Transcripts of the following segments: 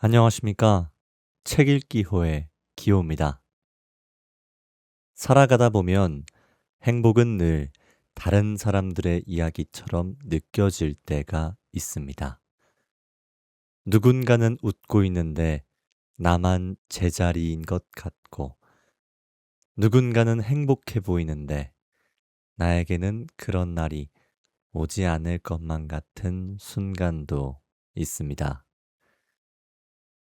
안녕하십니까. 책 읽기 호의 기호입니다. 살아가다 보면 행복은 늘 다른 사람들의 이야기처럼 느껴질 때가 있습니다. 누군가는 웃고 있는데 나만 제자리인 것 같고, 누군가는 행복해 보이는데 나에게는 그런 날이 오지 않을 것만 같은 순간도 있습니다.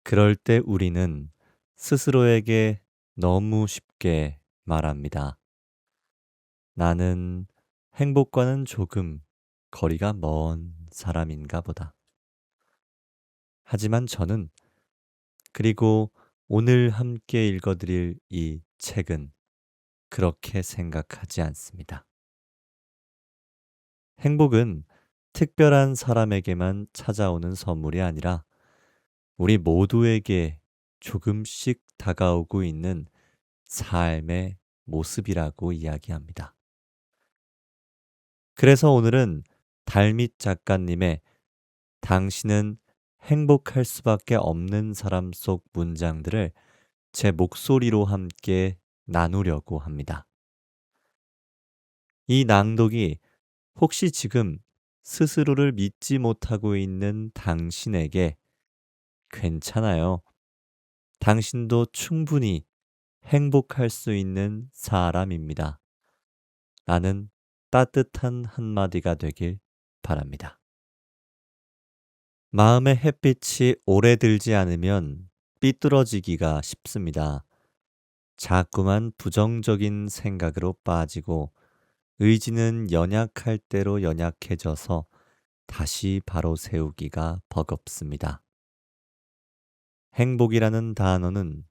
그럴 때 우리는 스스로에게 너무 쉽게 말합니다. 나는 행복과는 조금 거리가 먼 사람인가 보다. 하지만 저는, 그리고 오늘 함께 읽어드릴 이 책은 그렇게 생각하지 않습니다. 행복은 특별한 사람에게만 찾아오는 선물이 아니라 우리 모두에게 조금씩 다가오고 있는 삶의 모습이라고 이야기합니다. 그래서 오늘은 달밋 작가님의 당신은 행복할 수밖에 없는 사람 속 문장들을 제 목소리로 함께 나누려고 합니다. 이 낭독이 혹시 지금 스스로를 믿지 못하고 있는 당신에게 괜찮아요. 당신도 충분히 행복할 수 있는 사람입니다. 라는 따뜻한 한마디가 되길 바랍니다. 마음의 햇빛이 오래 들지 않으면 삐뚤어지기가 쉽습니다. 자꾸만 부정적인 생각으로 빠지고 의지는 연약할 대로 연약해져서 다시 바로 세우기가 버겁습니다. 행복이라는 단어는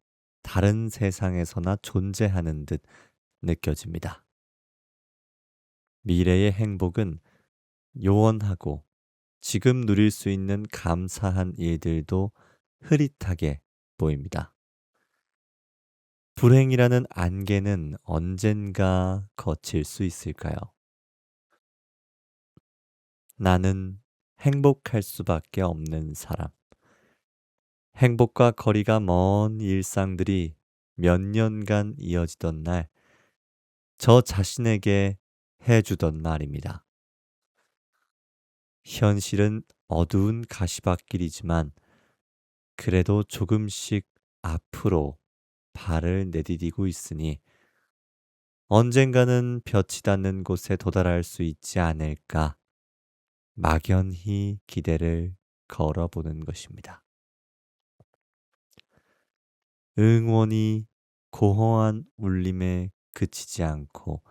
다른 세상에서나 존재하는 듯 느껴집니다. 미래의 행복은 요원하고 지금 누릴 수 있는 감사한 일들도 흐릿하게 보입니다. 불행이라는 안개는 언젠가 거칠 수 있을까요? 나는 행복할 수밖에 없는 사람. 행복과 거리가 먼 일상들이 몇 년간 이어지던 날, 저 자신에게 해주던 말입니다. 현실은 어두운 가시밭길이지만 그래도 조금씩 앞으로 발을 내디디고 있으니 언젠가는 볕이 닿는 곳에 도달할 수 있지 않을까 막연히 기대를 걸어보는 것입니다. 응원이 고허한 울림에 그치지 않고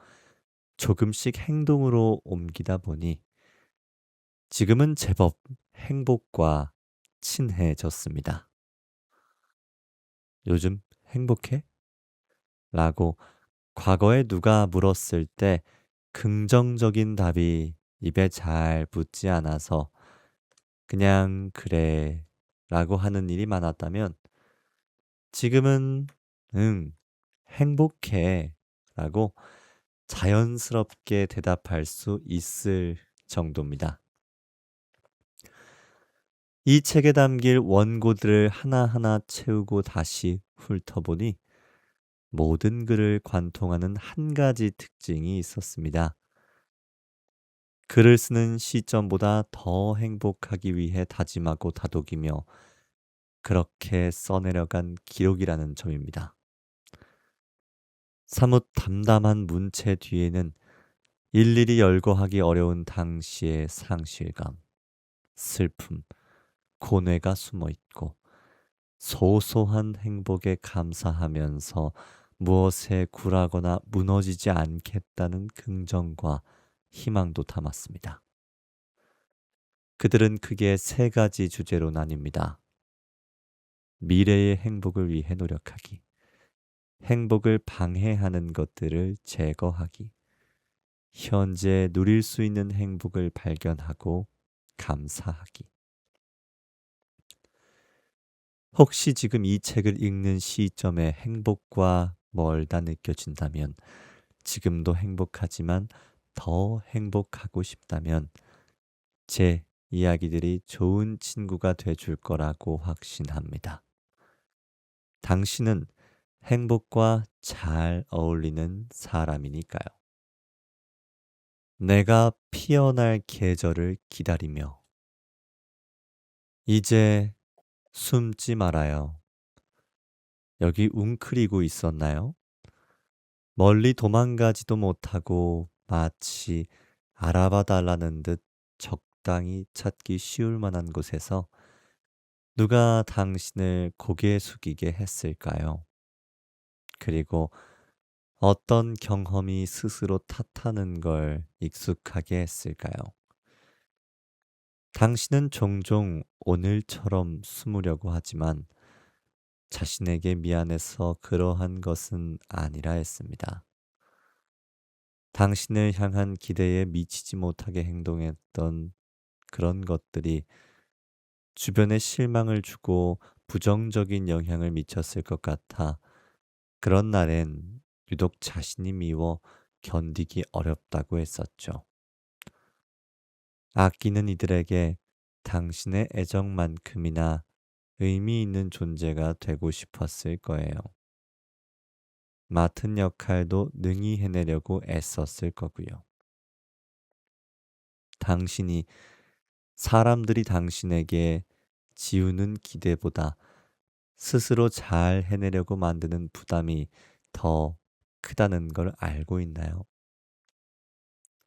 조금씩 행동으로 옮기다 보니 지금은 제법 행복과 친해졌습니다. 요즘 행복해? 라고 과거에 누가 물었을 때 긍정적인 답이 입에 잘 붙지 않아서 그냥 그래 라고 하는 일이 많았다면 지금은 응, 행복해 라고 자연스럽게 대답할 수 있을 정도입니다. 이 책에 담길 원고들을 하나하나 채우고 다시 훑어보니 모든 글을 관통하는 한 가지 특징이 있었습니다. 글을 쓰는 시점보다 더 행복하기 위해 다짐하고 다독이며 그렇게 써내려간 기록이라는 점입니다. 사뭇 담담한 문체 뒤에는 일일이 열거하기 어려운 당시의 상실감, 슬픔, 고뇌가 숨어 있고 소소한 행복에 감사하면서 무엇에 굴하거나 무너지지 않겠다는 긍정과 희망도 담았습니다. 그들은 크게 세 가지 주제로 나뉩니다. 미래의 행복을 위해 노력하기, 행복을 방해하는 것들을 제거하기, 현재 누릴 수 있는 행복을 발견하고 감사하기. 혹시 지금 이 책을 읽는 시점에 행복과 멀다 느껴진다면, 지금도 행복하지만 더 행복하고 싶다면 제 이야기들이 좋은 친구가 돼줄 거라고 확신합니다. 당신은 행복과 잘 어울리는 사람이니까요. 내가 피어날 계절을 기다리며 이제 숨지 말아요. 여기 웅크리고 있었나요? 멀리 도망가지도 못하고 마치 알아봐 달라는 듯 적당히 찾기 쉬울 만한 곳에서 누가 당신을 고개 숙이게 했을까요? 그리고 어떤 경험이 스스로 탓하는 걸 익숙하게 했을까요? 당신은 종종 오늘처럼 숨으려고 하지만 자신에게 미안해서 그러한 것은 아니라 했습니다. 당신을 향한 기대에 미치지 못하게 행동했던 그런 것들이 주변에 실망을 주고 부정적인 영향을 미쳤을 것 같아 그런 날엔 유독 자신이 미워 견디기 어렵다고 했었죠. 아끼는 이들에게 당신의 애정만큼이나 의미 있는 존재가 되고 싶었을 거예요. 맡은 역할도 능히 해내려고 애썼을 거고요. 당신이 사람들이 당신에게 지우는 기대보다 스스로 잘 해내려고 만드는 부담이 더 크다는 걸 알고 있나요?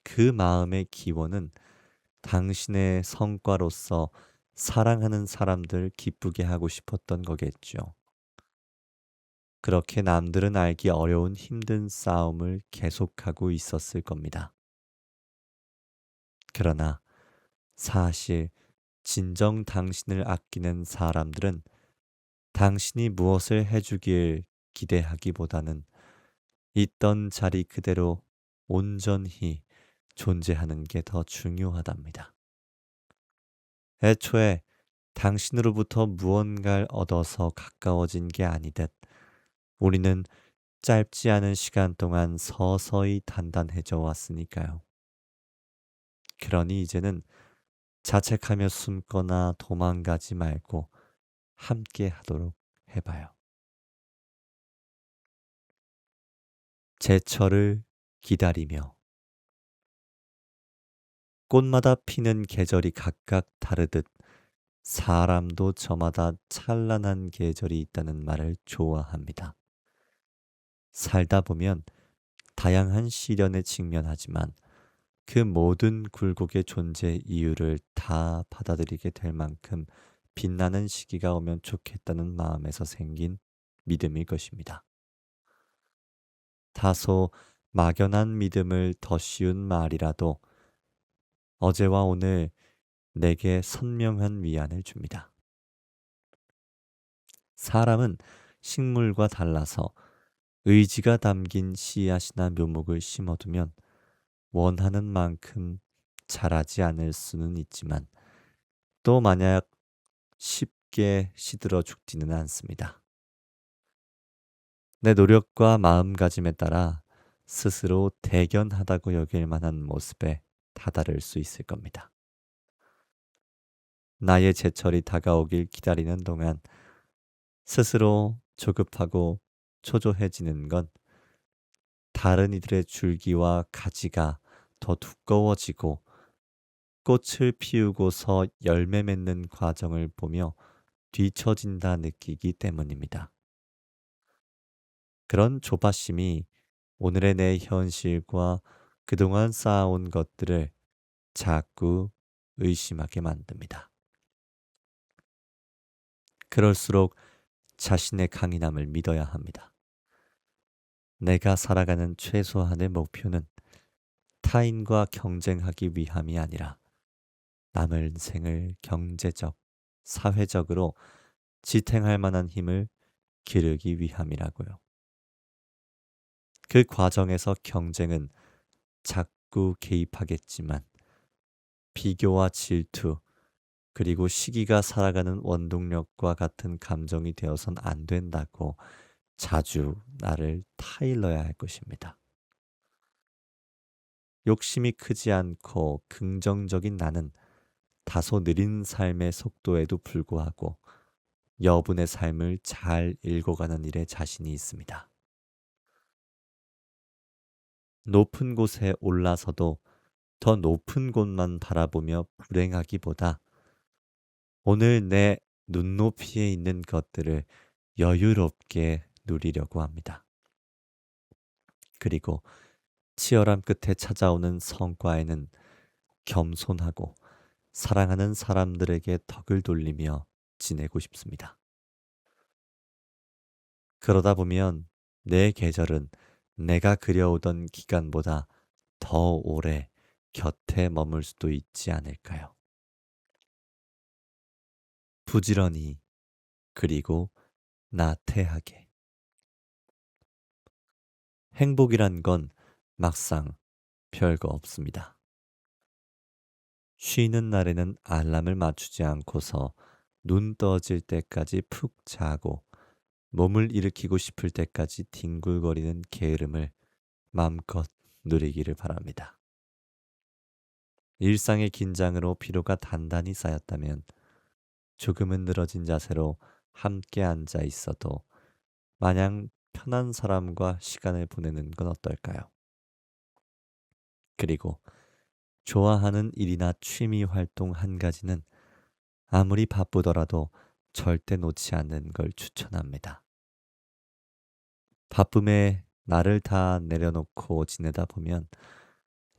그 마음의 기원은 당신의 성과로서 사랑하는 사람들 기쁘게 하고 싶었던 거겠죠. 그렇게 남들은 알기 어려운 힘든 싸움을 계속하고 있었을 겁니다. 그러나 사실 진정 당신을 아끼는 사람들은 당신이 무엇을 해주길 기대하기보다는 있던 자리 그대로 온전히 존재하는 게 더 중요하답니다. 애초에 당신으로부터 무언가를 얻어서 가까워진 게 아니듯 우리는 짧지 않은 시간 동안 서서히 단단해져 왔으니까요. 그러니 이제는 자책하며 숨거나 도망가지 말고 함께 하도록 해봐요. 제철을 기다리며 꽃마다 피는 계절이 각각 다르듯 사람도 저마다 찬란한 계절이 있다는 말을 좋아합니다. 살다 보면 다양한 시련에 직면하지만 그 모든 굴곡의 존재 이유를 다 받아들이게 될 만큼 빛나는 시기가 오면 좋겠다는 마음에서 생긴 믿음일 것입니다. 다소 막연한 믿음을 더 쉬운 말이라도 어제와 오늘 내게 선명한 위안을 줍니다. 사람은 식물과 달라서 의지가 담긴 씨앗이나 묘목을 심어두면 원하는 만큼 자라지 않을 수는 있지만 또 만약 쉽게 시들어 죽지는 않습니다. 내 노력과 마음가짐에 따라 스스로 대견하다고 여길 만한 모습에 다다를 수 있을 겁니다. 나의 제철이 다가오길 기다리는 동안 스스로 조급하고 초조해지는 건 다른 이들의 줄기와 가지가 더 두꺼워지고 꽃을 피우고서 열매 맺는 과정을 보며 뒤처진다 느끼기 때문입니다. 그런 조바심이 오늘의 내 현실과 그동안 쌓아온 것들을 자꾸 의심하게 만듭니다. 그럴수록 자신의 강인함을 믿어야 합니다. 내가 살아가는 최소한의 목표는 타인과 경쟁하기 위함이 아니라 남의 인생을 경제적, 사회적으로 지탱할 만한 힘을 기르기 위함이라고요. 그 과정에서 경쟁은 자꾸 개입하겠지만 비교와 질투, 그리고 시기가 살아가는 원동력과 같은 감정이 되어선 안 된다고 자주 나를 타일러야 할 것입니다. 욕심이 크지 않고 긍정적인 나는 다소 느린 삶의 속도에도 불구하고 여분의 삶을 잘 읽어가는 일에 자신이 있습니다. 높은 곳에 올라서도 더 높은 곳만 바라보며 불행하기보다 오늘 내 눈높이에 있는 것들을 여유롭게 누리려고 합니다. 그리고 치열함 끝에 찾아오는 성과에는 겸손하고 사랑하는 사람들에게 덕을 돌리며 지내고 싶습니다. 그러다 보면 내 계절은 내가 그려오던 기간보다 더 오래 곁에 머물 수도 있지 않을까요? 부지런히 그리고 나태하게. 행복이란 건 막상 별거 없습니다. 쉬는 날에는 알람을 맞추지 않고서 눈 떠질 때까지 푹 자고 몸을 일으키고 싶을 때까지 뒹굴거리는 게으름을 마음껏 누리기를 바랍니다. 일상의 긴장으로 피로가 단단히 쌓였다면 조금은 늘어진 자세로 함께 앉아 있어도 마냥 편한 사람과 시간을 보내는 건 어떨까요? 그리고 좋아하는 일이나 취미 활동 한 가지는 아무리 바쁘더라도 절대 놓지 않는 걸 추천합니다. 바쁨에 나를 다 내려놓고 지내다 보면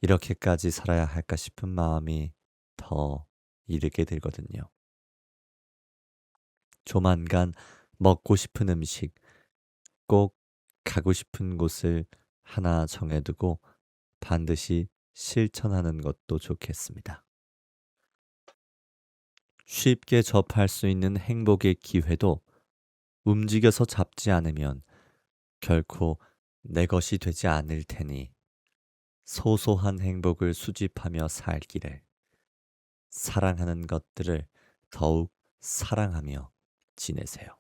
이렇게까지 살아야 할까 싶은 마음이 더 이르게 들거든요. 조만간 먹고 싶은 음식, 꼭 가고 싶은 곳을 하나 정해두고 반드시 실천하는 것도 좋겠습니다. 쉽게 접할 수 있는 행복의 기회도 움직여서 잡지 않으면 결코 내 것이 되지 않을 테니 소소한 행복을 수집하며 살기를, 사랑하는 것들을 더욱 사랑하며 지내세요.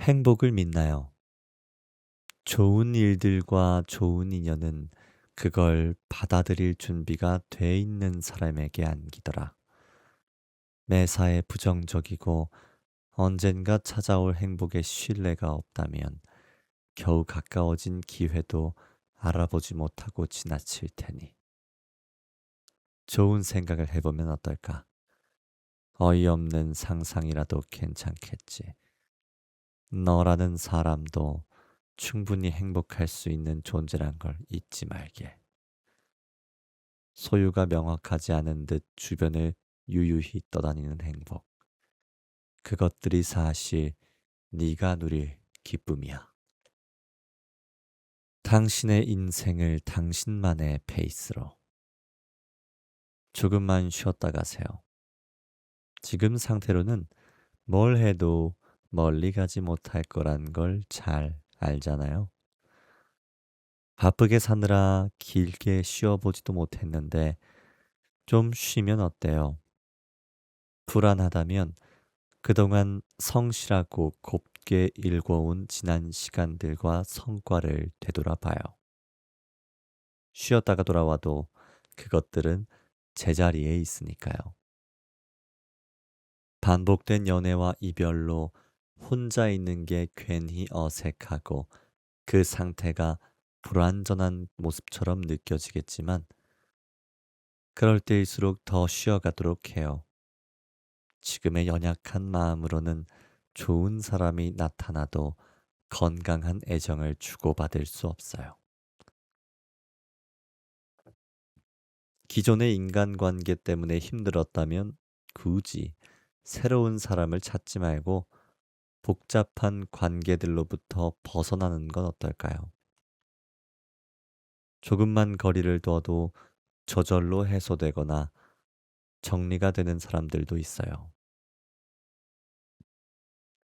행복을 믿나요? 좋은 일들과 좋은 인연은 그걸 받아들일 준비가 돼 있는 사람에게 안기더라. 매사에 부정적이고 언젠가 찾아올 행복에 신뢰가 없다면 겨우 가까워진 기회도 알아보지 못하고 지나칠 테니 좋은 생각을 해보면 어떨까? 어이없는 상상이라도 괜찮겠지. 너라는 사람도 충분히 행복할 수 있는 존재란 걸 잊지 말게. 소유가 명확하지 않은 듯 주변을 유유히 떠다니는 행복. 그것들이 사실 네가 누릴 기쁨이야. 당신의 인생을 당신만의 페이스로. 조금만 쉬었다 가세요. 지금 상태로는 뭘 해도 멀리 가지 못할 거란 걸 잘 알잖아요. 바쁘게 사느라 길게 쉬어보지도 못했는데 좀 쉬면 어때요? 불안하다면 그동안 성실하고 곱게 일궈온 지난 시간들과 성과를 되돌아봐요. 쉬었다가 돌아와도 그것들은 제자리에 있으니까요. 반복된 연애와 이별로 혼자 있는 게 괜히 어색하고 그 상태가 불완전한 모습처럼 느껴지겠지만 그럴 때일수록 더 쉬어가도록 해요. 지금의 연약한 마음으로는 좋은 사람이 나타나도 건강한 애정을 주고받을 수 없어요. 기존의 인간관계 때문에 힘들었다면 굳이 새로운 사람을 찾지 말고 복잡한 관계들로부터 벗어나는 건 어떨까요? 조금만 거리를 둬도 저절로 해소되거나 정리가 되는 사람들도 있어요.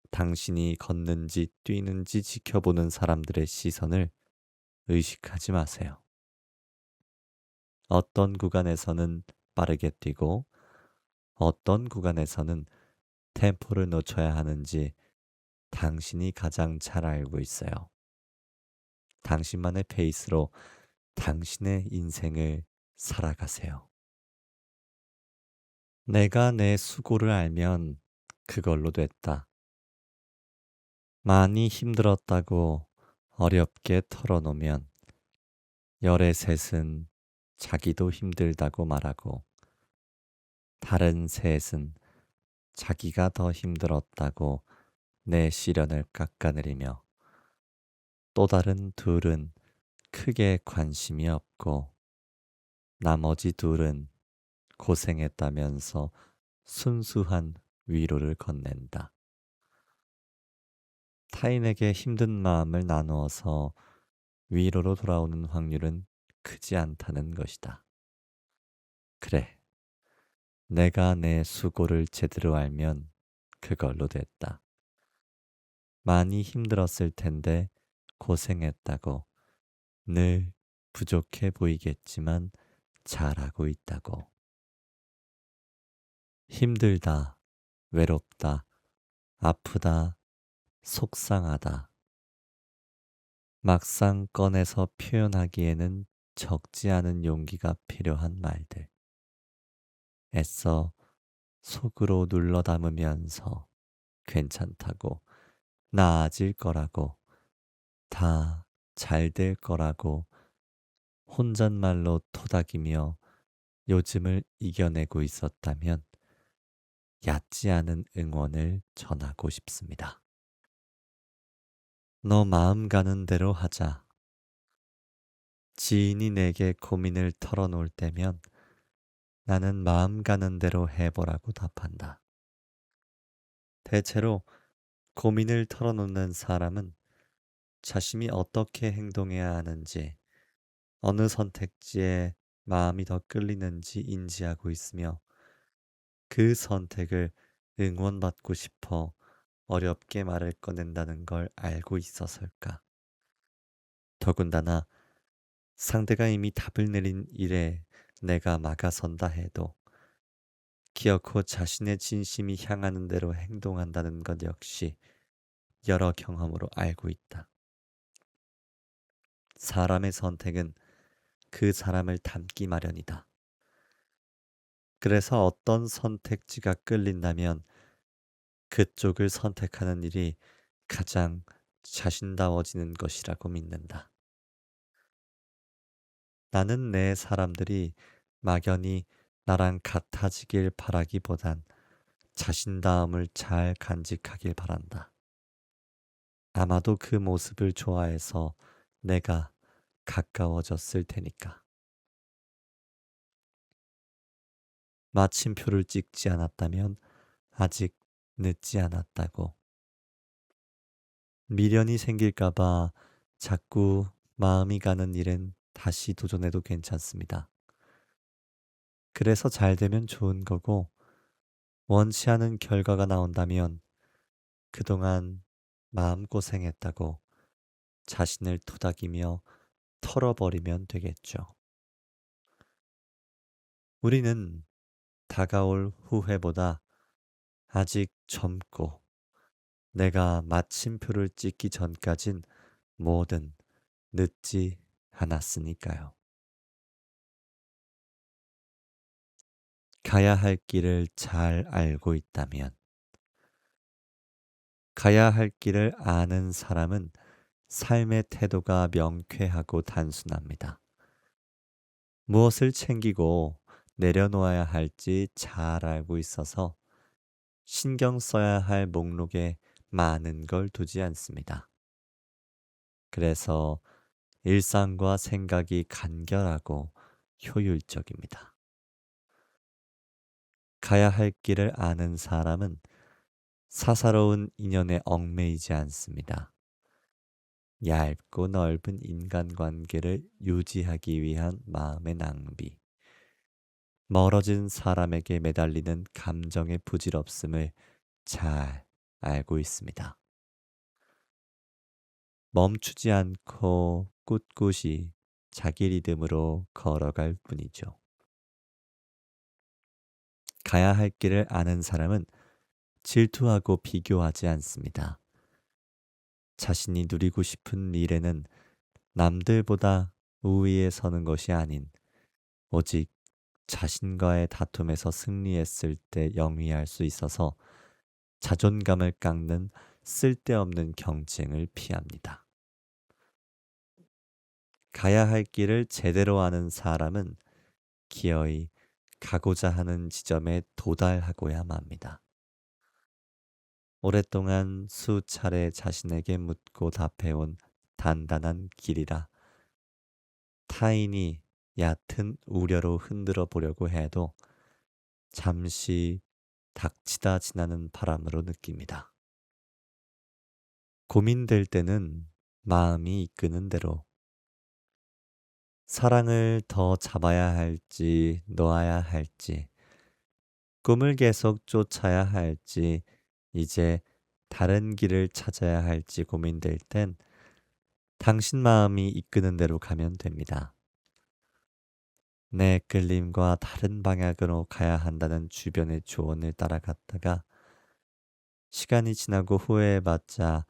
당신이 걷는지 뛰는지 지켜보는 사람들의 시선을 의식하지 마세요. 어떤 구간에서는 빠르게 뛰고 어떤 구간에서는 템포를 놓쳐야 하는지 당신이 가장 잘 알고 있어요. 당신만의 페이스로 당신의 인생을 살아가세요. 내가 내 수고를 알면 그걸로 됐다. 많이 힘들었다고 어렵게 털어놓으면 열의 셋은 자기도 힘들다고 말하고 다른 셋은 자기가 더 힘들었다고 내 시련을 깎아내리며 또 다른 둘은 크게 관심이 없고 나머지 둘은 고생했다면서 순수한 위로를 건넨다. 타인에게 힘든 마음을 나누어서 위로로 돌아오는 확률은 크지 않다는 것이다. 그래, 내가 내 수고를 제대로 알면 그걸로 됐다. 많이 힘들었을 텐데 고생했다고 늘 부족해 보이겠지만 잘하고 있다고. 힘들다, 외롭다, 아프다, 속상하다. 막상 꺼내서 표현하기에는 적지 않은 용기가 필요한 말들. 애써 속으로 눌러 담으면서 괜찮다고, 나아질 거라고, 다 잘 될 거라고 혼잣말로 토닥이며 요즘을 이겨내고 있었다면 얕지 않은 응원을 전하고 싶습니다. 너 마음 가는 대로 하자. 지인이 내게 고민을 털어놓을 때면 나는 마음 가는 대로 해보라고 답한다. 대체로 고민을 털어놓는 사람은 자신이 어떻게 행동해야 하는지, 어느 선택지에 마음이 더 끌리는지 인지하고 있으며 그 선택을 응원받고 싶어 어렵게 말을 꺼낸다는 걸 알고 있어서일까. 더군다나 상대가 이미 답을 내린 일에 내가 막아선다 해도 기어코 자신의 진심이 향하는 대로 행동한다는 것 역시 여러 경험으로 알고 있다. 사람의 선택은 그 사람을 닮기 마련이다. 그래서 어떤 선택지가 끌린다면 그쪽을 선택하는 일이 가장 자신다워지는 것이라고 믿는다. 나는 내 사람들이 막연히 나랑 같아지길 바라기보단 자신다움을 잘 간직하길 바란다. 아마도 그 모습을 좋아해서 내가 가까워졌을 테니까. 마침표를 찍지 않았다면 아직 늦지 않았다고. 미련이 생길까봐 자꾸 마음이 가는 일엔 다시 도전해도 괜찮습니다. 그래서 잘 되면 좋은 거고, 원치 않은 결과가 나온다면 그동안 마음고생했다고 자신을 토닥이며 털어버리면 되겠죠. 우리는 다가올 후회보다 아직 젊고 내가 마침표를 찍기 전까진 뭐든 늦지 않았으니까요. 가야 할 길을 잘 알고 있다면, 가야 할 길을 아는 사람은 삶의 태도가 명쾌하고 단순합니다. 무엇을 챙기고 내려놓아야 할지 잘 알고 있어서 신경 써야 할 목록에 많은 걸 두지 않습니다. 그래서 일상과 생각이 간결하고 효율적입니다. 가야 할 길을 아는 사람은 사사로운 인연에 얽매이지 않습니다. 얇고 넓은 인간관계를 유지하기 위한 마음의 낭비, 멀어진 사람에게 매달리는 감정의 부질없음을 잘 알고 있습니다. 멈추지 않고 꿋꿋이 자기 리듬으로 걸어갈 뿐이죠. 가야 할 길을 아는 사람은 질투하고 비교하지 않습니다. 자신이 누리고 싶은 미래는 남들보다 우위에 서는 것이 아닌 오직 자신과의 다툼에서 승리했을 때 영위할 수 있어서 자존감을 깎는 쓸데없는 경쟁을 피합니다. 가야 할 길을 제대로 아는 사람은 기어이 가고자 하는 지점에 도달하고야 맙니다. 오랫동안 수차례 자신에게 묻고 답해온 단단한 길이라 타인이 얕은 우려로 흔들어 보려고 해도 잠시 닥치다 지나는 바람으로 느낍니다. 고민될 때는 마음이 이끄는 대로 사랑을 더 잡아야 할지 놓아야 할지 꿈을 계속 쫓아야 할지 이제 다른 길을 찾아야 할지 고민될 땐 당신 마음이 이끄는 대로 가면 됩니다. 내 끌림과 다른 방향으로 가야 한다는 주변의 조언을 따라갔다가 시간이 지나고 후회해봤자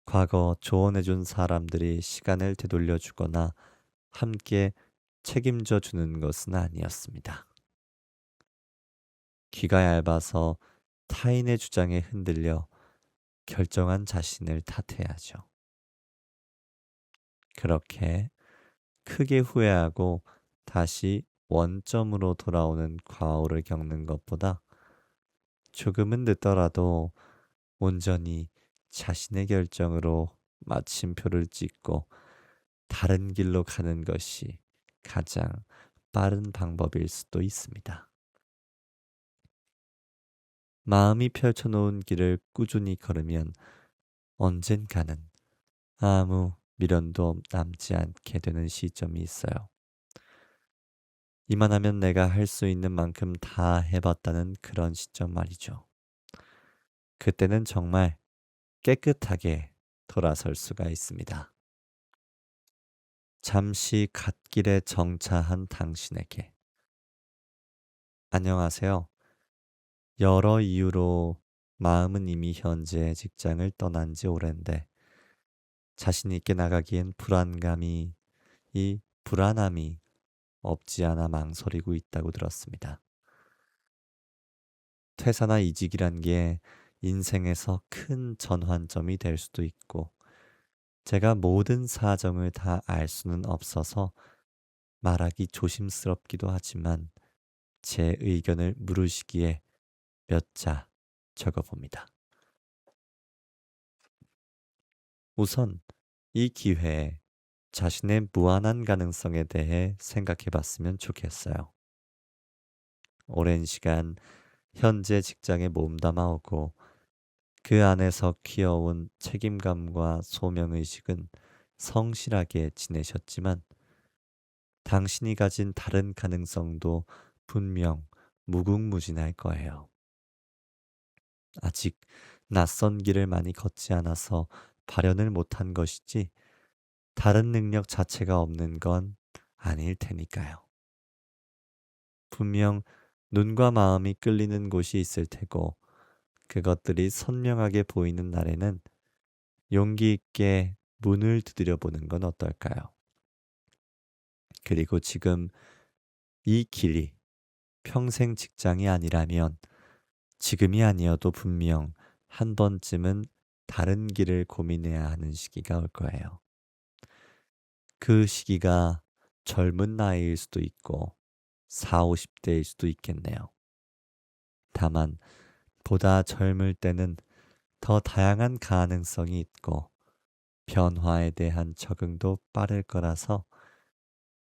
과거 조언해준 사람들이 시간을 되돌려주거나 함께 책임져 주는 것은 아니었습니다. 귀가 얇아서 타인의 주장에 흔들려 결정한 자신을 탓해야죠. 그렇게 크게 후회하고 다시 원점으로 돌아오는 과오를 겪는 것보다 조금은 늦더라도 온전히 자신의 결정으로 마침표를 찍고 다른 길로 가는 것이 가장 빠른 방법일 수도 있습니다. 마음이 펼쳐놓은 길을 꾸준히 걸으면 언젠가는 아무 미련도 남지 않게 되는 시점이 있어요. 이만하면 내가 할 수 있는 만큼 다 해봤다는 그런 시점 말이죠. 그때는 정말 깨끗하게 돌아설 수가 있습니다. 잠시 갓길에 정차한 당신에게 안녕하세요. 여러 이유로 마음은 이미 현재 직장을 떠난 지 오랜데 자신 있게 나가기엔 이 불안함이 없지 않아 망설이고 있다고 들었습니다. 퇴사나 이직이란 게 인생에서 큰 전환점이 될 수도 있고 제가 모든 사정을 다 알 수는 없어서 말하기 조심스럽기도 하지만 제 의견을 물으시기에 몇 자 적어봅니다. 우선 이 기회에 자신의 무한한 가능성에 대해 생각해 봤으면 좋겠어요. 오랜 시간 현재 직장에 몸담아오고 그 안에서 키워온 책임감과 소명의식은 성실하게 지내셨지만 당신이 가진 다른 가능성도 분명 무궁무진할 거예요. 아직 낯선 길을 많이 걷지 않아서 발현을 못한 것이지 다른 능력 자체가 없는 건 아닐 테니까요. 분명 눈과 마음이 끌리는 곳이 있을 테고 그것들이 선명하게 보이는 날에는 용기 있게 문을 두드려 보는 건 어떨까요? 그리고 지금 이 길이 평생 직장이 아니라면 지금이 아니어도 분명 한 번쯤은 다른 길을 고민해야 하는 시기가 올 거예요. 그 시기가 젊은 나이일 수도 있고 40, 50대일 수도 있겠네요. 다만 보다 젊을 때는 더 다양한 가능성이 있고 변화에 대한 적응도 빠를 거라서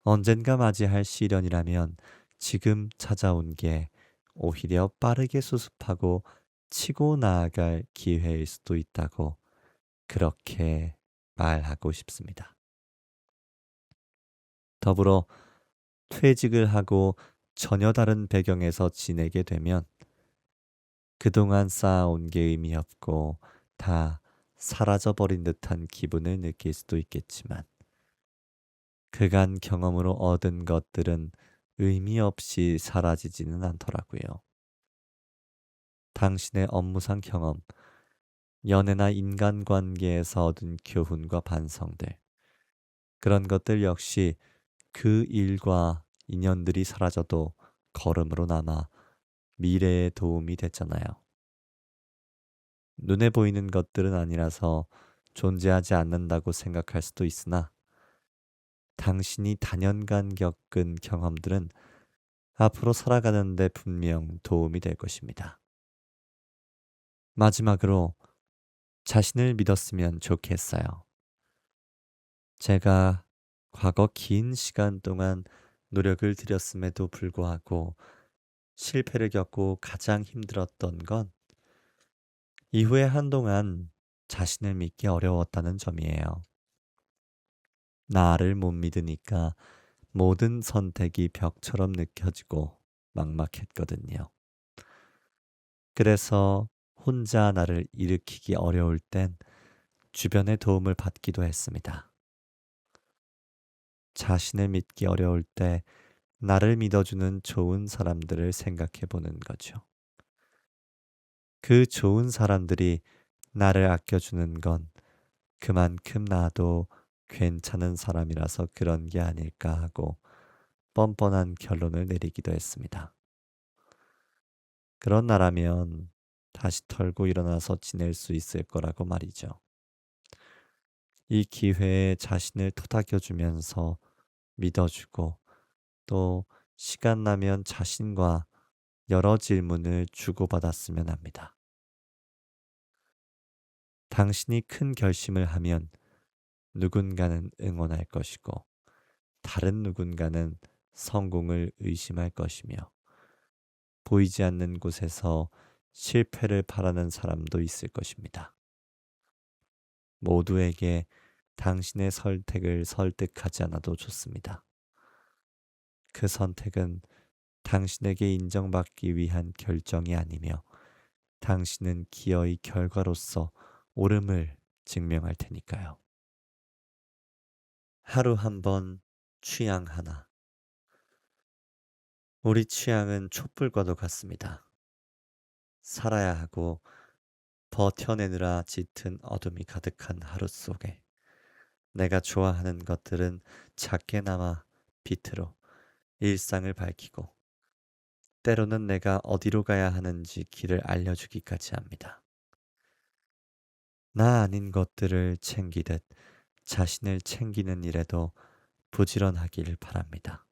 언젠가 맞이할 시련이라면 지금 찾아온 게 오히려 빠르게 수습하고 치고 나아갈 기회일 수도 있다고 그렇게 말하고 싶습니다. 더불어 퇴직을 하고 전혀 다른 배경에서 지내게 되면 그동안 쌓아온 게 의미 없고 다 사라져버린 듯한 기분을 느낄 수도 있겠지만 그간 경험으로 얻은 것들은 의미 없이 사라지지는 않더라고요. 당신의 업무상 경험, 연애나 인간관계에서 얻은 교훈과 반성들, 그런 것들 역시 그 일과 인연들이 사라져도 걸음으로 남아 미래에 도움이 됐잖아요. 눈에 보이는 것들은 아니라서 존재하지 않는다고 생각할 수도 있으나 당신이 단연간 겪은 경험들은 앞으로 살아가는데 분명 도움이 될 것입니다. 마지막으로 자신을 믿었으면 좋겠어요. 제가 과거 긴 시간 동안 노력을 들였음에도 불구하고 실패를 겪고 가장 힘들었던 건 이후에 한동안 자신을 믿기 어려웠다는 점이에요. 나를 못 믿으니까 모든 선택이 벽처럼 느껴지고 막막했거든요. 그래서 혼자 나를 일으키기 어려울 땐 주변의 도움을 받기도 했습니다. 자신을 믿기 어려울 때 나를 믿어주는 좋은 사람들을 생각해 보는 거죠. 그 좋은 사람들이 나를 아껴주는 건 그만큼 나도 괜찮은 사람이라서 그런 게 아닐까 하고 뻔뻔한 결론을 내리기도 했습니다. 그런 나라면 다시 털고 일어나서 지낼 수 있을 거라고 말이죠. 이 기회에 자신을 토닥여주면서 믿어주고 또 시간 나면 자신과 여러 질문을 주고받았으면 합니다. 당신이 큰 결심을 하면 누군가는 응원할 것이고 다른 누군가는 성공을 의심할 것이며 보이지 않는 곳에서 실패를 바라는 사람도 있을 것입니다. 모두에게 당신의 선택을 설득하지 않아도 좋습니다. 그 선택은 당신에게 인정받기 위한 결정이 아니며 당신은 기어의 결과로서 옳음을 증명할 테니까요. 하루 한 번 취향 하나. 우리 취향은 촛불과도 같습니다. 살아야 하고 버텨내느라 짙은 어둠이 가득한 하루 속에 내가 좋아하는 것들은 작게나마 빛으로 일상을 밝히고 때로는 내가 어디로 가야 하는지 길을 알려주기까지 합니다. 나 아닌 것들을 챙기듯 자신을 챙기는 일에도 부지런하길 바랍니다.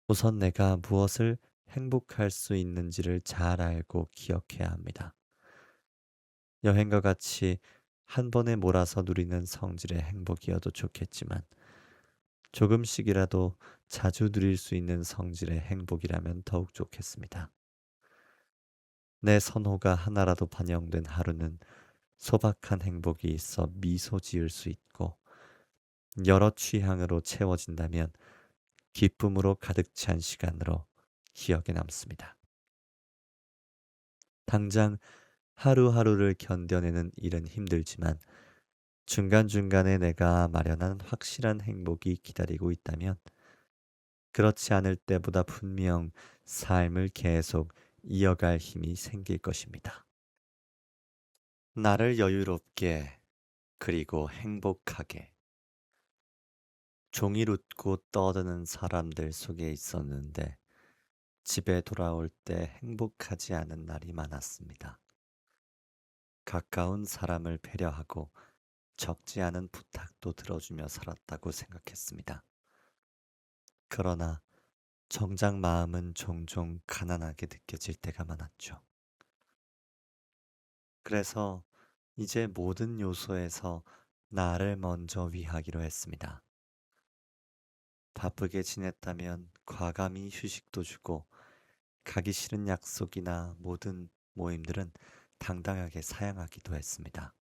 우선 내가 무엇을 행복할 수 있는지를 잘 알고 기억해야 합니다. 여행과 같이 한 번에 몰아서 누리는 성질의 행복이어도 좋겠지만 조금씩이라도 자주 누릴 수 있는 성질의 행복이라면 더욱 좋겠습니다. 내 선호가 하나라도 반영된 하루는 소박한 행복이 있어 미소 지을 수 있고 여러 취향으로 채워진다면 기쁨으로 가득 찬 시간으로 기억에 남습니다. 당장 하루하루를 견뎌내는 일은 힘들지만 중간중간에 내가 마련한 확실한 행복이 기다리고 있다면 그렇지 않을 때보다 분명 삶을 계속 이어갈 힘이 생길 것입니다. 나를 여유롭게 그리고 행복하게 종일 웃고 떠드는 사람들 속에 있었는데 집에 돌아올 때 행복하지 않은 날이 많았습니다. 가까운 사람을 배려하고 적지 않은 부탁도 들어주며 살았다고 생각했습니다. 그러나 정작 마음은 종종 가난하게 느껴질 때가 많았죠. 그래서 이제 모든 요소에서 나를 먼저 위하기로 했습니다. 바쁘게 지냈다면 과감히 휴식도 주고 가기 싫은 약속이나 모든 모임들은 당당하게 사양하기도 했습니다.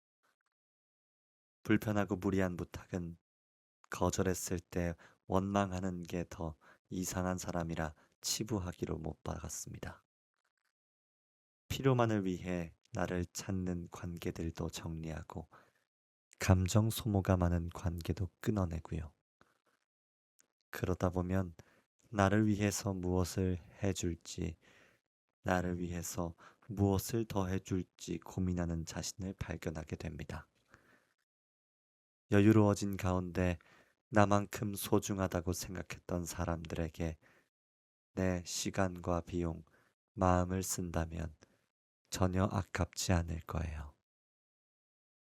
불편하고 무리한 부탁은 거절했을 때 원망하는 게 더 이상한 사람이라 치부하기로 못 박았습니다. 필요만을 위해 나를 찾는 관계들도 정리하고 감정 소모가 많은 관계도 끊어내고요. 그러다 보면 나를 위해서 무엇을 해줄지, 나를 위해서 무엇을 더 해줄지 고민하는 자신을 발견하게 됩니다. 여유로워진 가운데 나만큼 소중하다고 생각했던 사람들에게 내 시간과 비용, 마음을 쓴다면 전혀 아깝지 않을 거예요.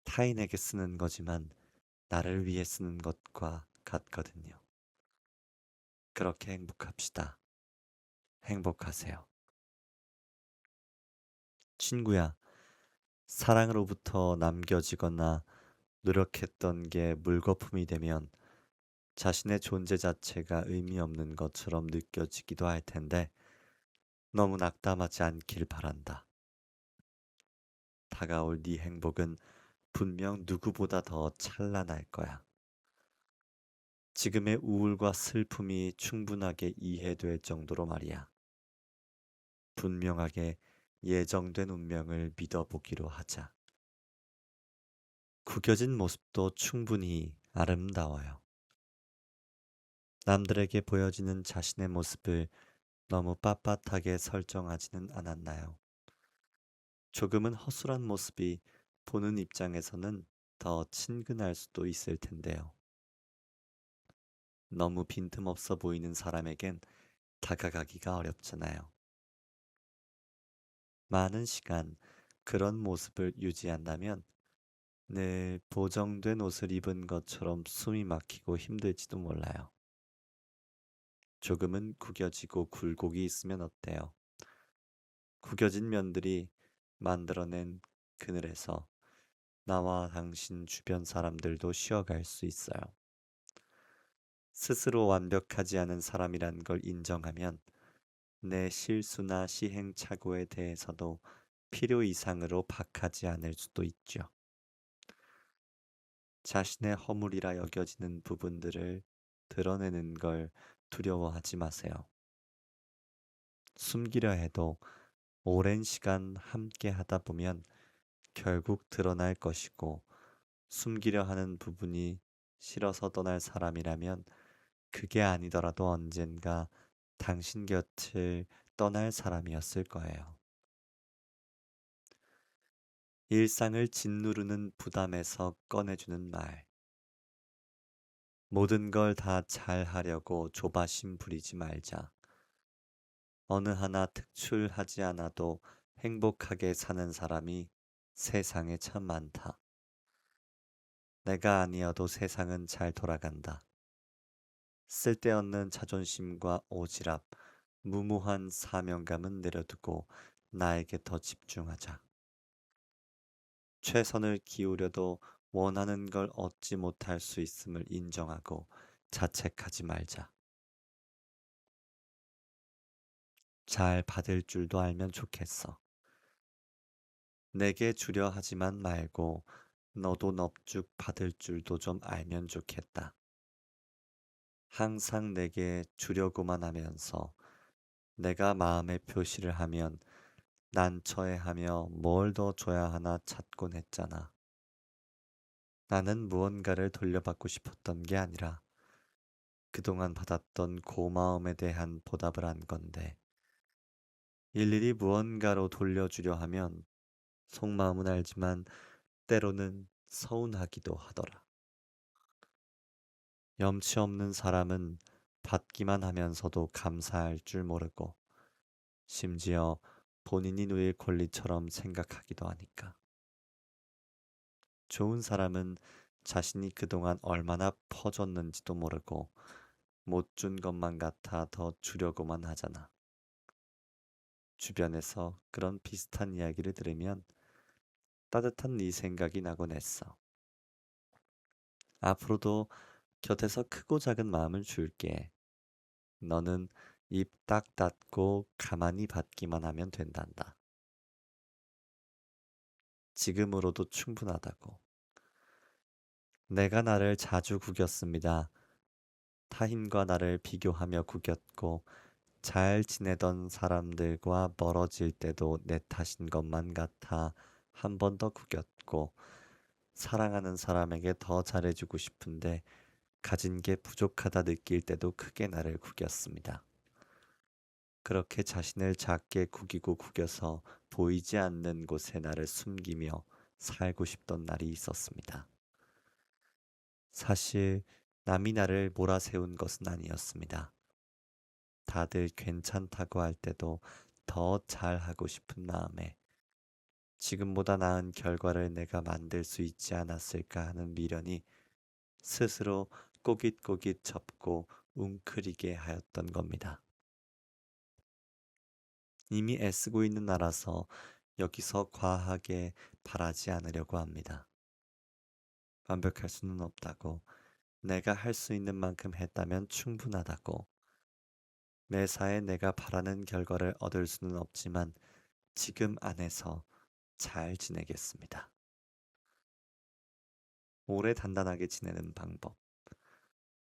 타인에게 쓰는 거지만 나를 위해 쓰는 것과 같거든요. 그렇게 행복합시다. 행복하세요. 친구야, 사랑으로부터 남겨지거나 노력했던 게 물거품이 되면 자신의 존재 자체가 의미 없는 것처럼 느껴지기도 할 텐데 너무 낙담하지 않길 바란다. 다가올 네 행복은 분명 누구보다 더 찬란할 거야. 지금의 우울과 슬픔이 충분하게 이해될 정도로 말이야. 분명하게 예정된 운명을 믿어보기로 하자. 구겨진 모습도 충분히 아름다워요. 남들에게 보여지는 자신의 모습을 너무 빳빳하게 설정하지는 않았나요? 조금은 허술한 모습이 보는 입장에서는 더 친근할 수도 있을 텐데요. 너무 빈틈없어 보이는 사람에겐 다가가기가 어렵잖아요. 많은 시간 그런 모습을 유지한다면 늘 보정된 옷을 입은 것처럼 숨이 막히고 힘들지도 몰라요. 조금은 구겨지고 굴곡이 있으면 어때요? 구겨진 면들이 만들어낸 그늘에서 나와 당신 주변 사람들도 쉬어갈 수 있어요. 스스로 완벽하지 않은 사람이란 걸 인정하면 내 실수나 시행착오에 대해서도 필요 이상으로 박하지 않을 수도 있죠. 자신의 허물이라 여겨지는 부분들을 드러내는 걸 두려워하지 마세요. 숨기려 해도 오랜 시간 함께 하다 보면 결국 드러날 것이고 숨기려 하는 부분이 싫어서 떠날 사람이라면 그게 아니더라도 언젠가 당신 곁을 떠날 사람이었을 거예요. 일상을 짓누르는 부담에서 꺼내주는 말. 모든 걸 다 잘하려고 조바심 부리지 말자. 어느 하나 특출하지 않아도 행복하게 사는 사람이 세상에 참 많다. 내가 아니어도 세상은 잘 돌아간다. 쓸데없는 자존심과 오지랖, 무모한 사명감은 내려두고 나에게 더 집중하자. 최선을 기울여도 원하는 걸 얻지 못할 수 있음을 인정하고 자책하지 말자. 잘 받을 줄도 알면 좋겠어. 내게 주려 하지만 말고 너도 넙죽 받을 줄도 좀 알면 좋겠다. 항상 내게 주려고만 하면서 내가 마음의 표시를 하면 난처해하며 뭘 더 줘야 하나 찾곤 했잖아. 나는 무언가를 돌려받고 싶었던 게 아니라 그동안 받았던 고마움에 대한 보답을 한 건데 일일이 무언가로 돌려주려 하면 속마음은 알지만 때로는 서운하기도 하더라. 염치 없는 사람은 받기만 하면서도 감사할 줄 모르고 심지어 본인이 누릴 권리처럼 생각하기도 하니까. 좋은 사람은 자신이 그동안 얼마나 퍼줬는지도 모르고 못 준 것만 같아 더 주려고만 하잖아. 주변에서 그런 비슷한 이야기를 들으면 따뜻한 네 생각이 나곤 했어. 앞으로도 곁에서 크고 작은 마음을 줄게. 너는 입 딱 닫고 가만히 받기만 하면 된단다. 지금으로도 충분하다고. 내가 나를 자주 구겼습니다. 타인과 나를 비교하며 구겼고 잘 지내던 사람들과 멀어질 때도 내 탓인 것만 같아 한 번 더 구겼고 사랑하는 사람에게 더 잘해주고 싶은데 가진 게 부족하다 느낄 때도 크게 나를 구겼습니다. 그렇게 자신을 작게 구기고 구겨서 보이지 않는 곳에 나를 숨기며 살고 싶던 날이 있었습니다. 사실 남이 나를 몰아세운 것은 아니었습니다. 다들 괜찮다고 할 때도 더 잘하고 싶은 마음에 지금보다 나은 결과를 내가 만들 수 있지 않았을까 하는 미련이 스스로 꼬깃꼬깃 접고 웅크리게 하였던 겁니다. 이미 애쓰고 있는 나라서 여기서 과하게 바라지 않으려고 합니다. 완벽할 수는 없다고, 내가 할 수 있는 만큼 했다면 충분하다고, 매사에 내가 바라는 결과를 얻을 수는 없지만 지금 안에서 잘 지내겠습니다. 오래 단단하게 지내는 방법.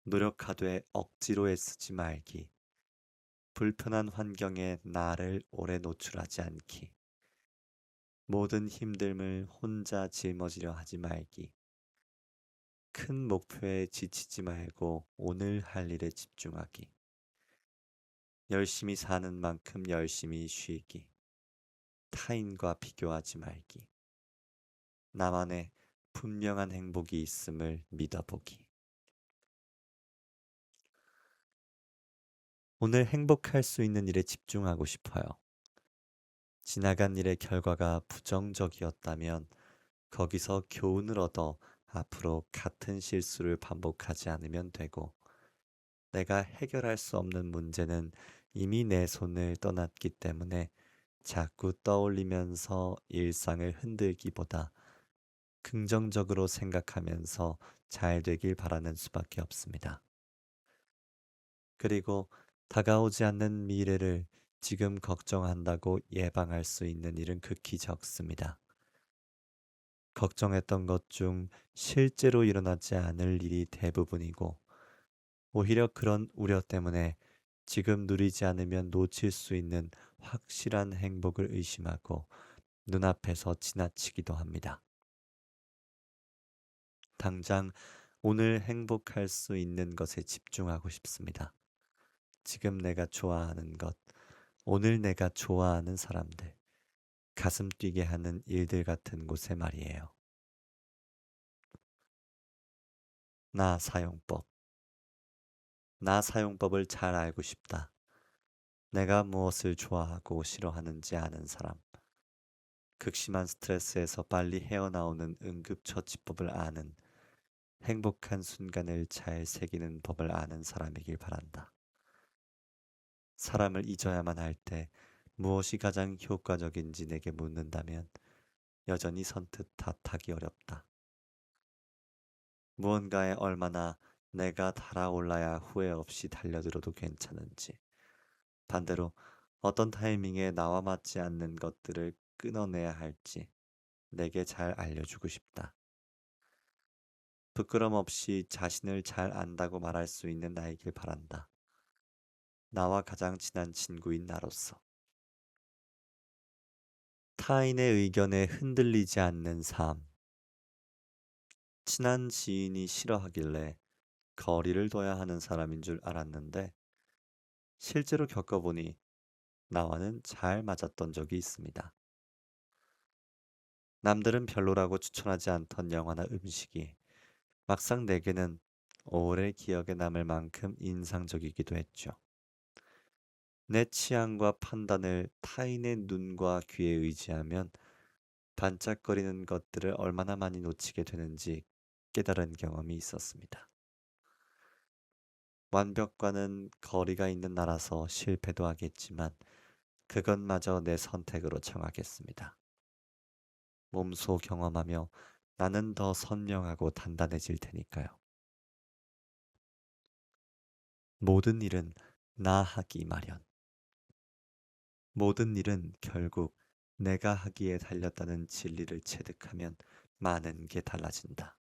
노력하되 억지로 애쓰지 말기. 불편한 환경에 나를 오래 노출하지 않기. 모든 힘듦을 혼자 짊어지려 하지 말기. 큰 목표에 지치지 말고 오늘 할 일에 집중하기. 열심히 사는 만큼 열심히 쉬기. 타인과 비교하지 말기. 나만의 분명한 행복이 있음을 믿어보기. 오늘 행복할 수 있는 일에 집중하고 싶어요. 지나간 일의 결과가 부정적이었다면 거기서 교훈을 얻어 앞으로 같은 실수를 반복하지 않으면 되고, 내가 해결할 수 없는 문제는 이미 내 손을 떠났기 때문에 자꾸 떠올리면서 일상을 흔들기보다 긍정적으로 생각하면서 잘 되길 바라는 수밖에 없습니다. 그리고 다가오지 않는 미래를 지금 걱정한다고 예방할 수 있는 일은 극히 적습니다. 걱정했던 것 중 실제로 일어나지 않을 일이 대부분이고, 오히려 그런 우려 때문에 지금 누리지 않으면 놓칠 수 있는 확실한 행복을 의심하고 눈앞에서 지나치기도 합니다. 당장 오늘 행복할 수 있는 것에 집중하고 싶습니다. 지금 내가 좋아하는 것, 오늘 내가 좋아하는 사람들, 가슴 뛰게 하는 일들 같은 곳에 말이에요. 나 사용법. 나 사용법을 잘 알고 싶다. 내가 무엇을 좋아하고 싫어하는지 아는 사람. 극심한 스트레스에서 빨리 헤어나오는 응급처치법을 아는, 행복한 순간을 잘 새기는 법을 아는 사람이길 바란다. 사람을 잊어야만 할 때 무엇이 가장 효과적인지 내게 묻는다면 여전히 선뜻 답하기 어렵다. 무언가에 얼마나 내가 달아올라야 후회 없이 달려들어도 괜찮은지, 반대로 어떤 타이밍에 나와 맞지 않는 것들을 끊어내야 할지 내게 잘 알려주고 싶다. 부끄럼 없이 자신을 잘 안다고 말할 수 있는 나이길 바란다. 나와 가장 친한 친구인 나로서. 타인의 의견에 흔들리지 않는 삶. 친한 지인이 싫어하길래 거리를 둬야 하는 사람인 줄 알았는데 실제로 겪어보니 나와는 잘 맞았던 적이 있습니다. 남들은 별로라고 추천하지 않던 영화나 음식이 막상 내게는 오래 기억에 남을 만큼 인상적이기도 했죠. 내 취향과 판단을 타인의 눈과 귀에 의지하면 반짝거리는 것들을 얼마나 많이 놓치게 되는지 깨달은 경험이 있었습니다. 완벽과는 거리가 있는 나라서 실패도 하겠지만 그것마저 내 선택으로 정하겠습니다. 몸소 경험하며 나는 더 선명하고 단단해질 테니까요. 모든 일은 나 하기 마련. 모든 일은 결국 내가 하기에 달렸다는 진리를 체득하면 많은 게 달라진다.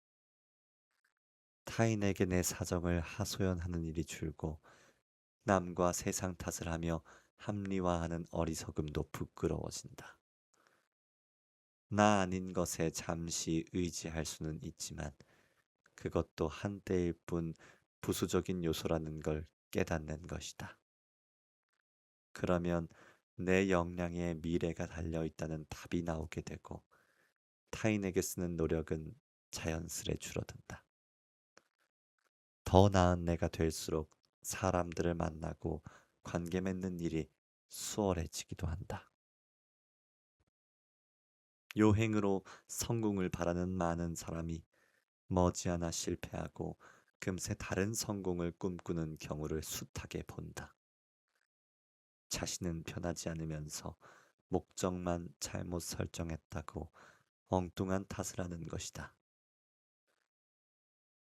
타인에게 내 사정을 하소연하는 일이 줄고 남과 세상 탓을 하며 합리화하는 어리석음도 부끄러워진다. 나 아닌 것에 잠시 의지할 수는 있지만 그것도 한때일 뿐 부수적인 요소라는 걸 깨닫는 것이다. 그러면 내 역량에 미래가 달려 있다는 답이 나오게 되고 타인에게 쓰는 노력은 자연스레 줄어든다. 더 나은 내가 될수록 사람들을 만나고 관계 맺는 일이 수월해지기도 한다. 요행으로 성공을 바라는 많은 사람이 머지않아 실패하고 금세 다른 성공을 꿈꾸는 경우를 숱하게 본다. 자신은 변하지 않으면서 목적만 잘못 설정했다고 엉뚱한 탓을 하는 것이다.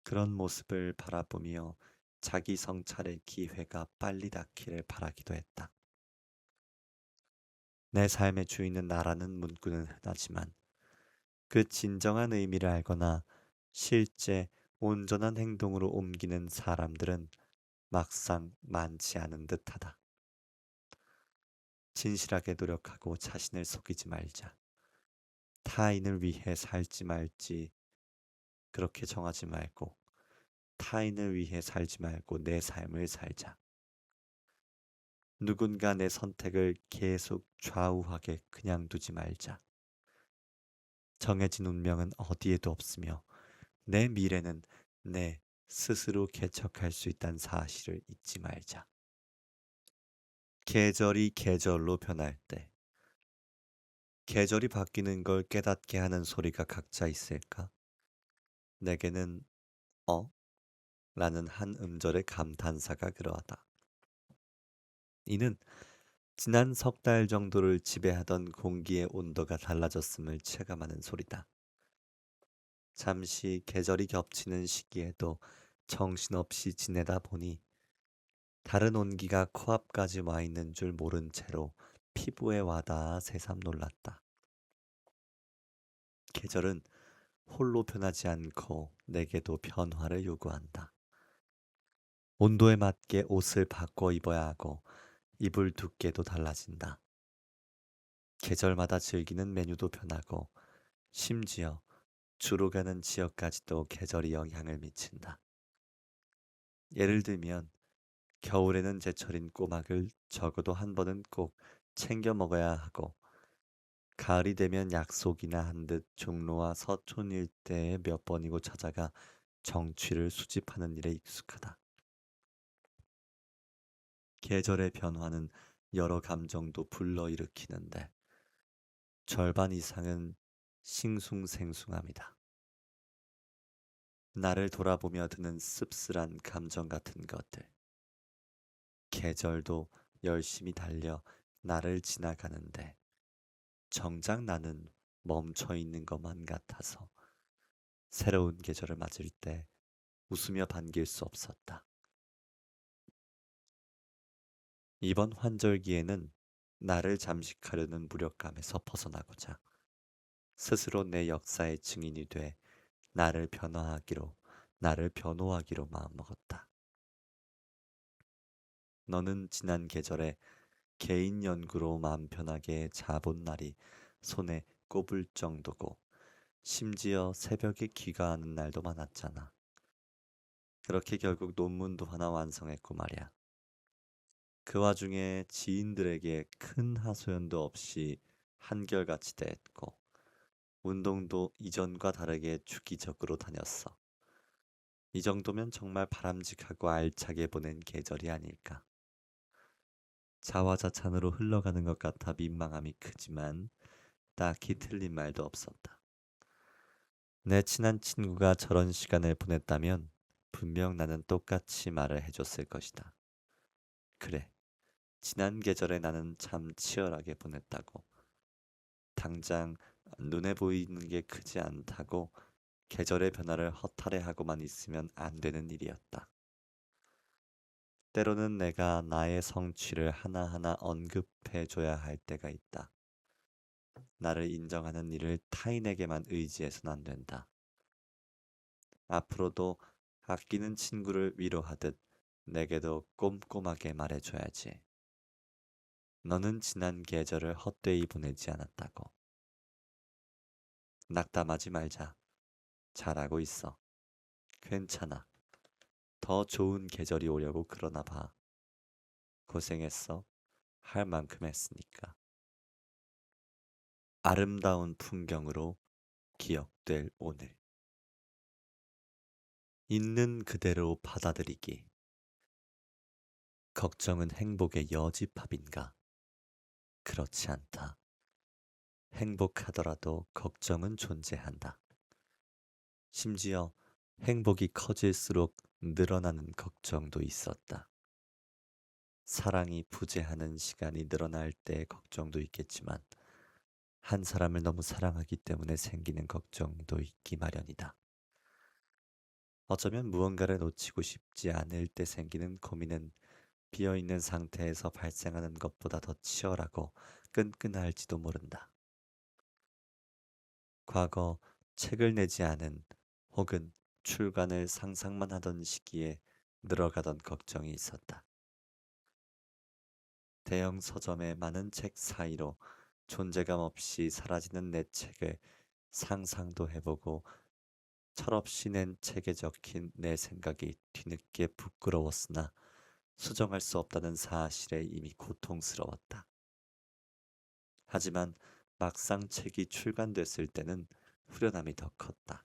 그런 모습을 바라보며 자기 성찰의 기회가 빨리 닿기를 바라기도 했다. 내 삶의 주인은 나라는 문구는 흔하지만 그 진정한 의미를 알거나 실제 온전한 행동으로 옮기는 사람들은 막상 많지 않은 듯하다. 진실하게 노력하고 자신을 속이지 말자. 타인을 위해 살지 말지 그렇게 정하지 말고 타인을 위해 살지 말고 내 삶을 살자. 누군가 내 선택을 계속 좌우하게 그냥 두지 말자. 정해진 운명은 어디에도 없으며 내 미래는 내 스스로 개척할 수 있다는 사실을 잊지 말자. 계절이 계절로 변할 때 계절이 바뀌는 걸 깨닫게 하는 소리가 각자 있을까? 내게는 어? 라는 한 음절의 감탄사가 그러하다. 이는 지난 석 달 정도를 지배하던 공기의 온도가 달라졌음을 체감하는 소리다. 잠시 계절이 겹치는 시기에도 정신없이 지내다 보니 다른 온기가 코앞까지 와 있는 줄 모른 채로 피부에 와닿아 새삼 놀랐다. 계절은 홀로 변하지 않고 내게도 변화를 요구한다. 온도에 맞게 옷을 바꿔 입어야 하고 이불 두께도 달라진다. 계절마다 즐기는 메뉴도 변하고 심지어 주로 가는 지역까지도 계절이 영향을 미친다. 예를 들면 겨울에는 제철인 꼬막을 적어도 한 번은 꼭 챙겨 먹어야 하고 가을이 되면 약속이나 한 듯 종로와 서촌 일대에 몇 번이고 찾아가 정취를 수집하는 일에 익숙하다. 계절의 변화는 여러 감정도 불러일으키는데 절반 이상은 싱숭생숭함이다. 나를 돌아보며 드는 씁쓸한 감정 같은 것들. 계절도 열심히 달려 나를 지나가는데 정작 나는 멈춰 있는 것만 같아서 새로운 계절을 맞을 때 웃으며 반길 수 없었다. 이번 환절기에는 나를 잠식하려는 무력감에서 벗어나고자 스스로 내 역사의 증인이 돼 나를 변호하기로 마음먹었다. 너는 지난 계절에 개인 연구로 마음 편하게 자본 날이 손에 꼽을 정도고 심지어 새벽에 귀가하는 날도 많았잖아. 그렇게 결국 논문도 하나 완성했고 말이야. 그 와중에 지인들에게 큰 하소연도 없이 한결같이 대했고 운동도 이전과 다르게 주기적으로 다녔어. 이 정도면 정말 바람직하고 알차게 보낸 계절이 아닐까. 자화자찬으로 흘러가는 것 같아 민망함이 크지만 딱히 틀린 말도 없었다. 내 친한 친구가 저런 시간을 보냈다면 분명 나는 똑같이 말을 해줬을 것이다. 그래, 지난 계절에 나는 참 치열하게 보냈다고. 당장 눈에 보이는 게 크지 않다고 계절의 변화를 허탈해하고만 있으면 안 되는 일이었다. 때로는 내가 나의 성취를 하나하나 언급해줘야 할 때가 있다. 나를 인정하는 일을 타인에게만 의지해서는 안 된다. 앞으로도 아끼는 친구를 위로하듯 내게도 꼼꼼하게 말해줘야지. 너는 지난 계절을 헛되이 보내지 않았다고. 낙담하지 말자. 잘하고 있어. 괜찮아. 더 좋은 계절이 오려고 그러나 봐. 고생했어. 할 만큼 했으니까. 아름다운 풍경으로 기억될 오늘. 있는 그대로 받아들이기. 걱정은 행복의 여집합인가? 그렇지 않다. 행복하더라도 걱정은 존재한다. 심지어 행복이 커질수록 늘어나는 걱정도 있었다. 사랑이 부재하는 시간이 늘어날 때 걱정도 있겠지만, 한 사람을 너무 사랑하기 때문에 생기는 걱정도 있기 마련이다. 어쩌면 무언가를 놓치고 싶지 않을 때 생기는 고민은 비어있는 상태에서 발생하는 것보다 더 치열하고 끈끈할지도 모른다. 과거 책을 내지 않은 혹은 출간을 상상만 하던 시기에 늘어가던 걱정이 있었다. 대형 서점의 많은 책 사이로 존재감 없이 사라지는 내 책을 상상도 해보고 철없이 낸 책에 적힌 내 생각이 뒤늦게 부끄러웠으나 수정할 수 없다는 사실에 이미 고통스러웠다. 하지만 막상 책이 출간됐을 때는 후련함이 더 컸다.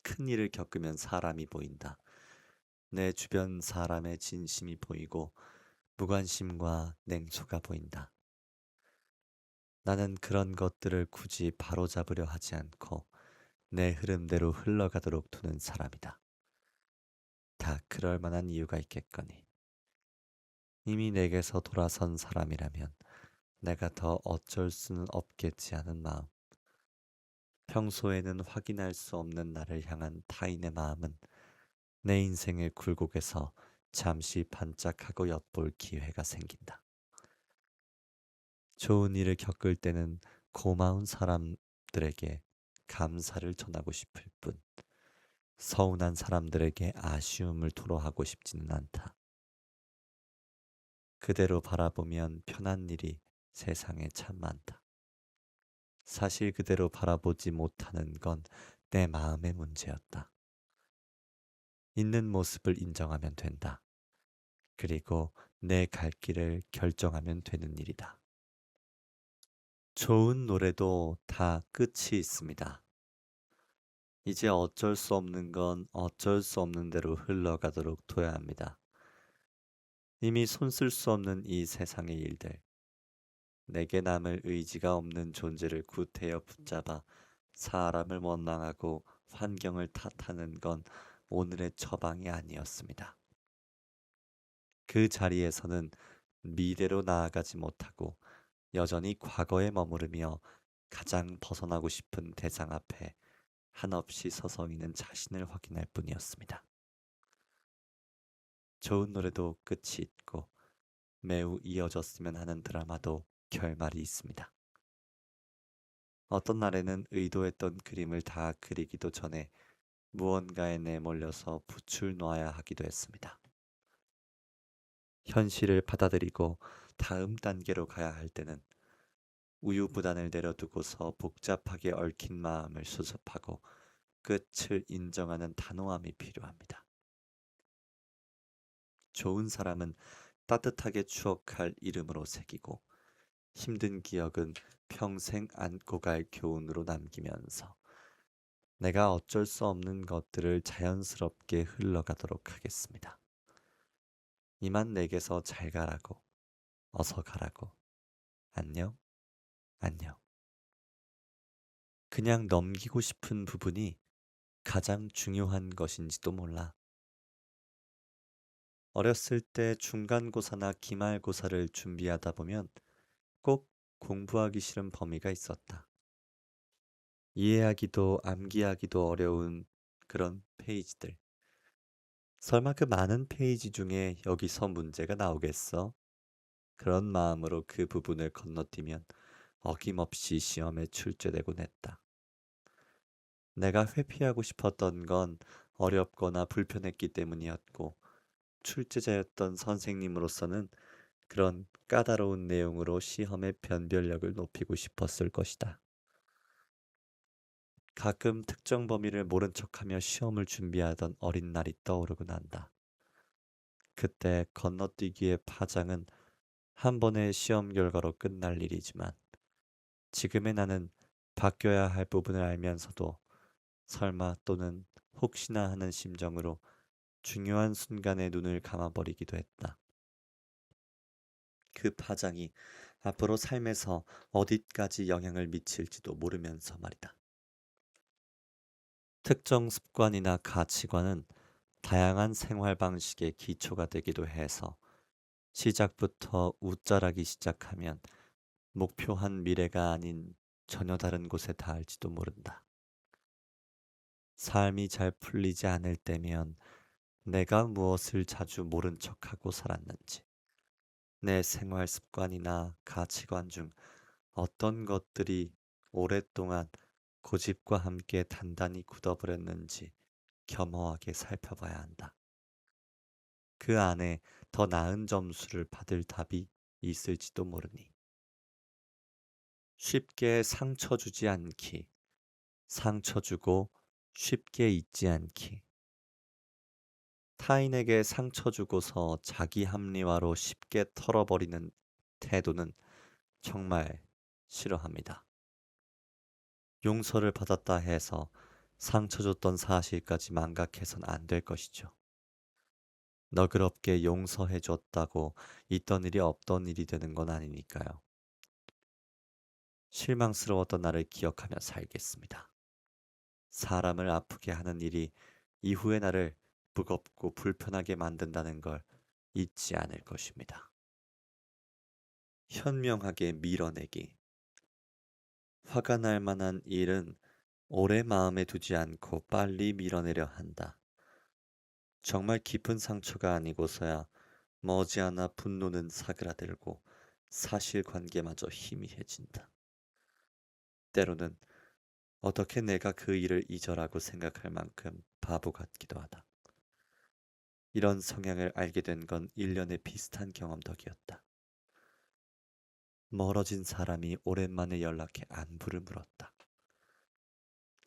큰 일을 겪으면 사람이 보인다. 내 주변 사람의 진심이 보이고 무관심과 냉소가 보인다. 나는 그런 것들을 굳이 바로잡으려 하지 않고 내 흐름대로 흘러가도록 두는 사람이다. 다 그럴 만한 이유가 있겠거니. 이미 내게서 돌아선 사람이라면 내가 더 어쩔 수는 없겠지 하는 마음. 평소에는 확인할 수 없는 나를 향한 타인의 마음은 내 인생의 굴곡에서 잠시 반짝하고 엿볼 기회가 생긴다. 좋은 일을 겪을 때는 고마운 사람들에게 감사를 전하고 싶을 뿐, 서운한 사람들에게 아쉬움을 토로하고 싶지는 않다. 그대로 바라보면 편한 일이 세상에 참 많다. 사실 그대로 바라보지 못하는 건 내 마음의 문제였다. 있는 모습을 인정하면 된다. 그리고 내 갈 길을 결정하면 되는 일이다. 좋은 노래도 다 끝이 있습니다. 이제 어쩔 수 없는 건 어쩔 수 없는 대로 흘러가도록 둬야 합니다. 이미 손쓸 수 없는 이 세상의 일들, 내게 남을 의지가 없는 존재를 구태여 붙잡아 사람을 원망하고 환경을 탓하는 건 오늘의 처방이 아니었습니다. 그 자리에서는 미래로 나아가지 못하고 여전히 과거에 머무르며 가장 벗어나고 싶은 대상 앞에 한없이 서서 있는 자신을 확인할 뿐이었습니다. 좋은 노래도 끝이 있고 매우 이어졌으면 하는 드라마도 결말이 있습니다. 어떤 날에는 의도했던 그림을 다 그리기도 전에 무언가에 내몰려서 붓을 놔야 하기도 했습니다. 현실을 받아들이고 다음 단계로 가야 할 때는 우유부단을 내려두고서 복잡하게 얽힌 마음을 수습하고 끝을 인정하는 단호함이 필요합니다. 좋은 사람은 따뜻하게 추억할 이름으로 새기고 힘든 기억은 평생 안고 갈 교훈으로 남기면서 내가 어쩔 수 없는 것들을 자연스럽게 흘러가도록 하겠습니다. 이만 내게서 잘 가라고, 어서 가라고, 안녕, 안녕. 그냥 넘기고 싶은 부분이 가장 중요한 것인지도 몰라. 어렸을 때 중간고사나 기말고사를 준비하다 보면 꼭 공부하기 싫은 범위가 있었다. 이해하기도 암기하기도 어려운 그런 페이지들. 설마 그 많은 페이지 중에 여기서 문제가 나오겠어? 그런 마음으로 그 부분을 건너뛰면 어김없이 시험에 출제되곤 했다. 내가 회피하고 싶었던 건 어렵거나 불편했기 때문이었고, 출제자였던 선생님으로서는 그런 까다로운 내용으로 시험의 변별력을 높이고 싶었을 것이다. 가끔 특정 범위를 모른 척하며 시험을 준비하던 어린 날이 떠오르곤 한다. 그때 건너뛰기의 파장은 한 번의 시험 결과로 끝날 일이지만 지금의 나는 바뀌어야 할 부분을 알면서도 설마 또는 혹시나 하는 심정으로 중요한 순간에 눈을 감아버리기도 했다. 그 파장이 앞으로 삶에서 어디까지 영향을 미칠지도 모르면서 말이다. 특정 습관이나 가치관은 다양한 생활 방식의 기초가 되기도 해서 시작부터 웃자라기 시작하면 목표한 미래가 아닌 전혀 다른 곳에 닿을지도 모른다. 삶이 잘 풀리지 않을 때면 내가 무엇을 자주 모른 척하고 살았는지, 내 생활 습관이나 가치관 중 어떤 것들이 오랫동안 고집과 함께 단단히 굳어버렸는지 겸허하게 살펴봐야 한다. 그 안에 더 나은 점수를 받을 답이 있을지도 모르니. 쉽게 상처 주지 않기, 상처 주고 쉽게 잊지 않기. 타인에게 상처 주고서 자기 합리화로 쉽게 털어버리는 태도는 정말 싫어합니다. 용서를 받았다 해서 상처 줬던 사실까지 망각해선 안 될 것이죠. 너그럽게 용서해 줬다고 있던 일이 없던 일이 되는 건 아니니까요. 실망스러웠던 나를 기억하며 살겠습니다. 사람을 아프게 하는 일이 이후의 나를 무겁고 불편하게 만든다는 걸 잊지 않을 것입니다. 현명하게 밀어내기. 화가 날 만한 일은 오래 마음에 두지 않고 빨리 밀어내려 한다. 정말 깊은 상처가 아니고서야 머지않아 분노는 사그라들고 사실관계마저 희미해진다. 때로는 어떻게 내가 그 일을 잊어라고 생각할 만큼 바보 같기도 하다. 이런 성향을 알게 된 건 일련의 비슷한 경험 덕이었다. 멀어진 사람이 오랜만에 연락해 안부를 물었다.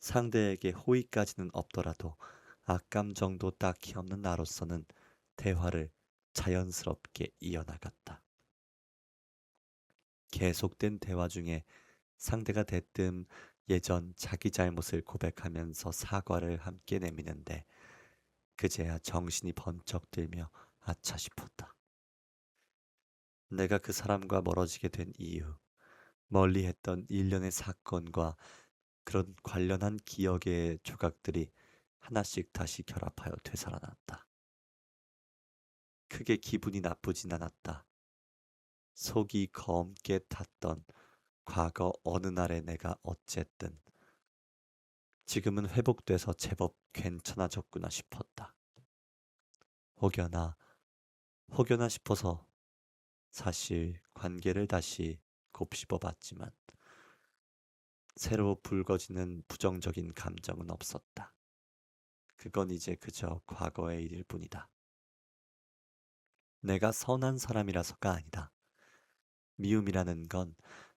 상대에게 호의까지는 없더라도 악감 정도 딱히 없는 나로서는 대화를 자연스럽게 이어나갔다. 계속된 대화 중에 상대가 대뜸 예전 자기 잘못을 고백하면서 사과를 함께 내미는데 그제야 정신이 번쩍 들며 아차 싶었다. 내가 그 사람과 멀어지게 된 이유, 멀리했던 일련의 사건과 그런 관련한 기억의 조각들이 하나씩 다시 결합하여 되살아났다. 크게 기분이 나쁘진 않았다. 속이 검게 탔던 과거 어느 날의 내가 어쨌든 지금은 회복돼서 제법 괜찮아졌구나 싶었다. 혹여나, 혹여나 싶어서 사실 관계를 다시 곱씹어 봤지만 새로 불거지는 부정적인 감정은 없었다. 그건 이제 그저 과거의 일일 뿐이다. 내가 선한 사람이라서가 아니다. 미움이라는 건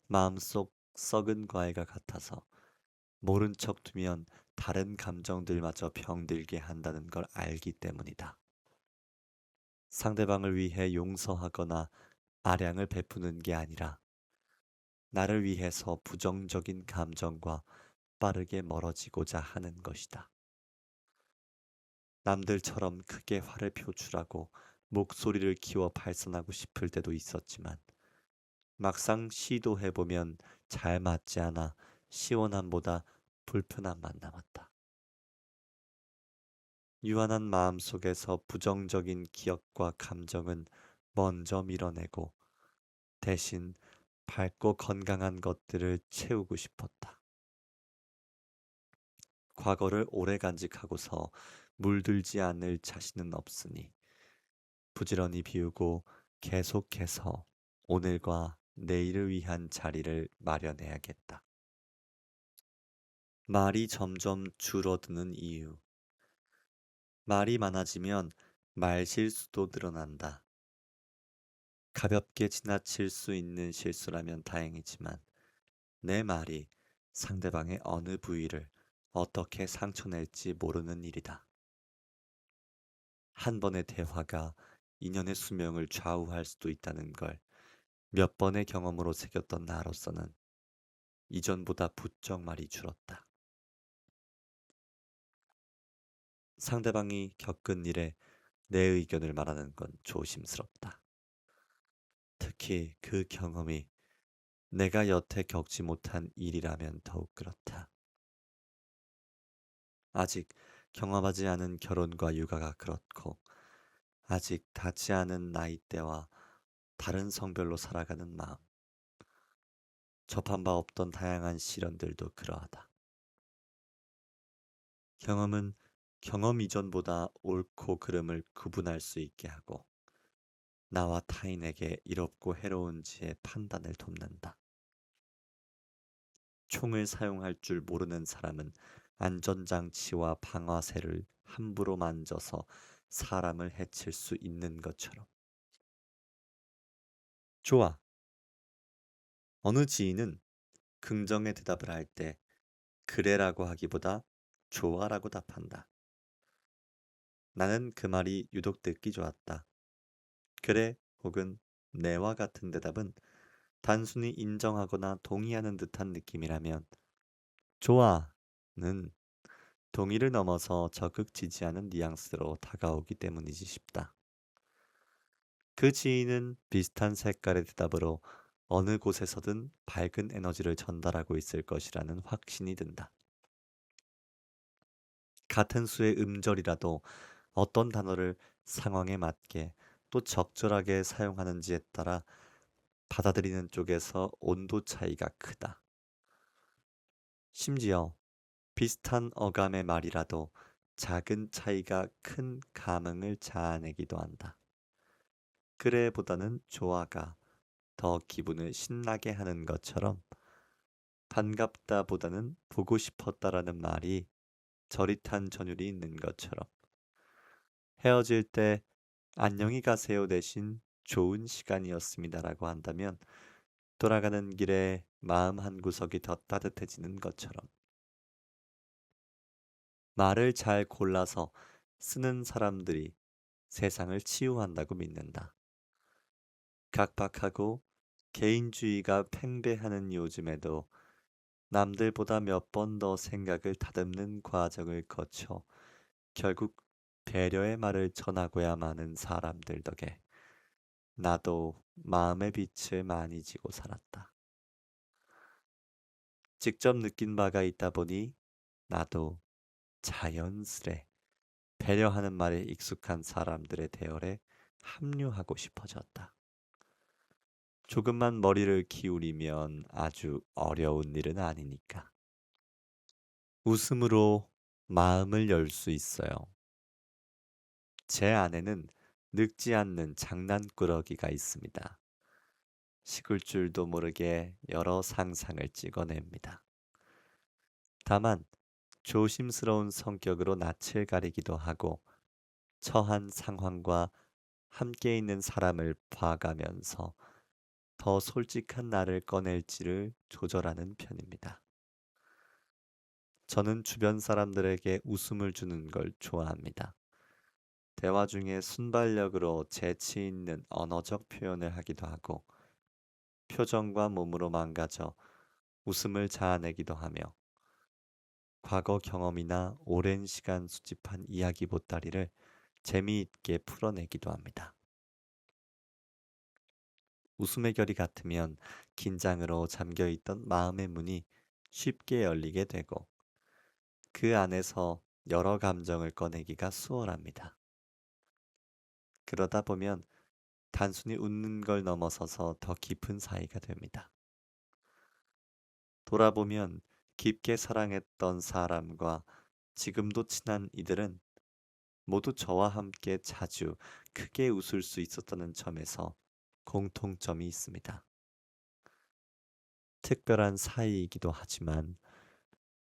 마음속 썩은 과일과 같아서 모른 척 두면 다른 감정들마저 병들게 한다는 걸 알기 때문이다. 상대방을 위해 용서하거나 아량을 베푸는 게 아니라 나를 위해서 부정적인 감정과 빠르게 멀어지고자 하는 것이다. 남들처럼 크게 화를 표출하고 목소리를 키워 발산하고 싶을 때도 있었지만 막상 시도해보면 잘 맞지 않아 시원함보다 불편함만 남았다. 유한한 마음 속에서 부정적인 기억과 감정은 먼저 밀어내고 대신 밝고 건강한 것들을 채우고 싶었다. 과거를 오래 간직하고서 물들지 않을 자신은 없으니 부지런히 비우고 계속해서 오늘과 내일을 위한 자리를 마련해야겠다. 말이 점점 줄어드는 이유. 말이 많아지면 말 실수도 늘어난다. 가볍게 지나칠 수 있는 실수라면 다행이지만 내 말이 상대방의 어느 부위를 어떻게 상처낼지 모르는 일이다. 한 번의 대화가 인연의 수명을 좌우할 수도 있다는 걸 몇 번의 경험으로 새겼던 나로서는 이전보다 부쩍 말이 줄었다. 상대방이 겪은 일에 내 의견을 말하는 건 조심스럽다. 특히 그 경험이 내가 여태 겪지 못한 일이라면 더욱 그렇다. 아직 경험하지 않은 결혼과 육아가 그렇고, 아직 닿지 않은 나이대와 다른 성별로 살아가는 마음, 접한 바 없던 다양한 시련들도 그러하다. 경험은 경험 이전보다 옳고 그름을 구분할 수 있게 하고, 나와 타인에게 이롭고 해로운지의 판단을 돕는다. 총을 사용할 줄 모르는 사람은 안전장치와 방아쇠를 함부로 만져서 사람을 해칠 수 있는 것처럼. 좋아. 어느 지인은 긍정의 대답을 할 때 그래라고 하기보다 좋아라고 답한다. 나는 그 말이 유독 듣기 좋았다. 그래 혹은 네와 같은 대답은 단순히 인정하거나 동의하는 듯한 느낌이라면, 좋아는 동의를 넘어서 적극 지지하는 뉘앙스로 다가오기 때문이지 싶다. 그 지인은 비슷한 색깔의 대답으로 어느 곳에서든 밝은 에너지를 전달하고 있을 것이라는 확신이 든다. 같은 수의 음절이라도 어떤 단어를 상황에 맞게 또 적절하게 사용하는지에 따라 받아들이는 쪽에서 온도 차이가 크다. 심지어 비슷한 어감의 말이라도 작은 차이가 큰 감흥을 자아내기도 한다. 그래보다는 좋아가 더 기분을 신나게 하는 것처럼, 반갑다보다는 보고 싶었다라는 말이 저릿한 전율이 있는 것처럼, 헤어질 때 안녕히 가세요 대신 좋은 시간이었습니다라고 한다면 돌아가는 길에 마음 한구석이 더 따뜻해지는 것처럼, 말을 잘 골라서 쓰는 사람들이 세상을 치유한다고 믿는다. 각박하고 개인주의가 팽배하는 요즘에도 남들보다 몇 번 더 생각을 다듬는 과정을 거쳐 결국 배려의 말을 전하고야 마는 사람들 덕에 나도 마음의 빛을 많이 지고 살았다. 직접 느낀 바가 있다 보니 나도 자연스레 배려하는 말에 익숙한 사람들의 대열에 합류하고 싶어졌다. 조금만 머리를 기울이면 아주 어려운 일은 아니니까. 웃음으로 마음을 열 수 있어요. 제 안에는 늙지 않는 장난꾸러기가 있습니다. 식을 줄도 모르게 여러 상상을 찍어냅니다. 다만 조심스러운 성격으로 낯을 가리기도 하고, 처한 상황과 함께 있는 사람을 봐가면서 더 솔직한 나를 꺼낼지를 조절하는 편입니다. 저는 주변 사람들에게 웃음을 주는 걸 좋아합니다. 대화 중에 순발력으로 재치 있는 언어적 표현을 하기도 하고, 표정과 몸으로 망가져 웃음을 자아내기도 하며, 과거 경험이나 오랜 시간 수집한 이야기 보따리를 재미있게 풀어내기도 합니다. 웃음의 결이 같으면 긴장으로 잠겨있던 마음의 문이 쉽게 열리게 되고, 그 안에서 여러 감정을 꺼내기가 수월합니다. 그러다 보면 단순히 웃는 걸 넘어서서 더 깊은 사이가 됩니다. 돌아보면 깊게 사랑했던 사람과 지금도 친한 이들은 모두 저와 함께 자주 크게 웃을 수 있었다는 점에서 공통점이 있습니다. 특별한 사이이기도 하지만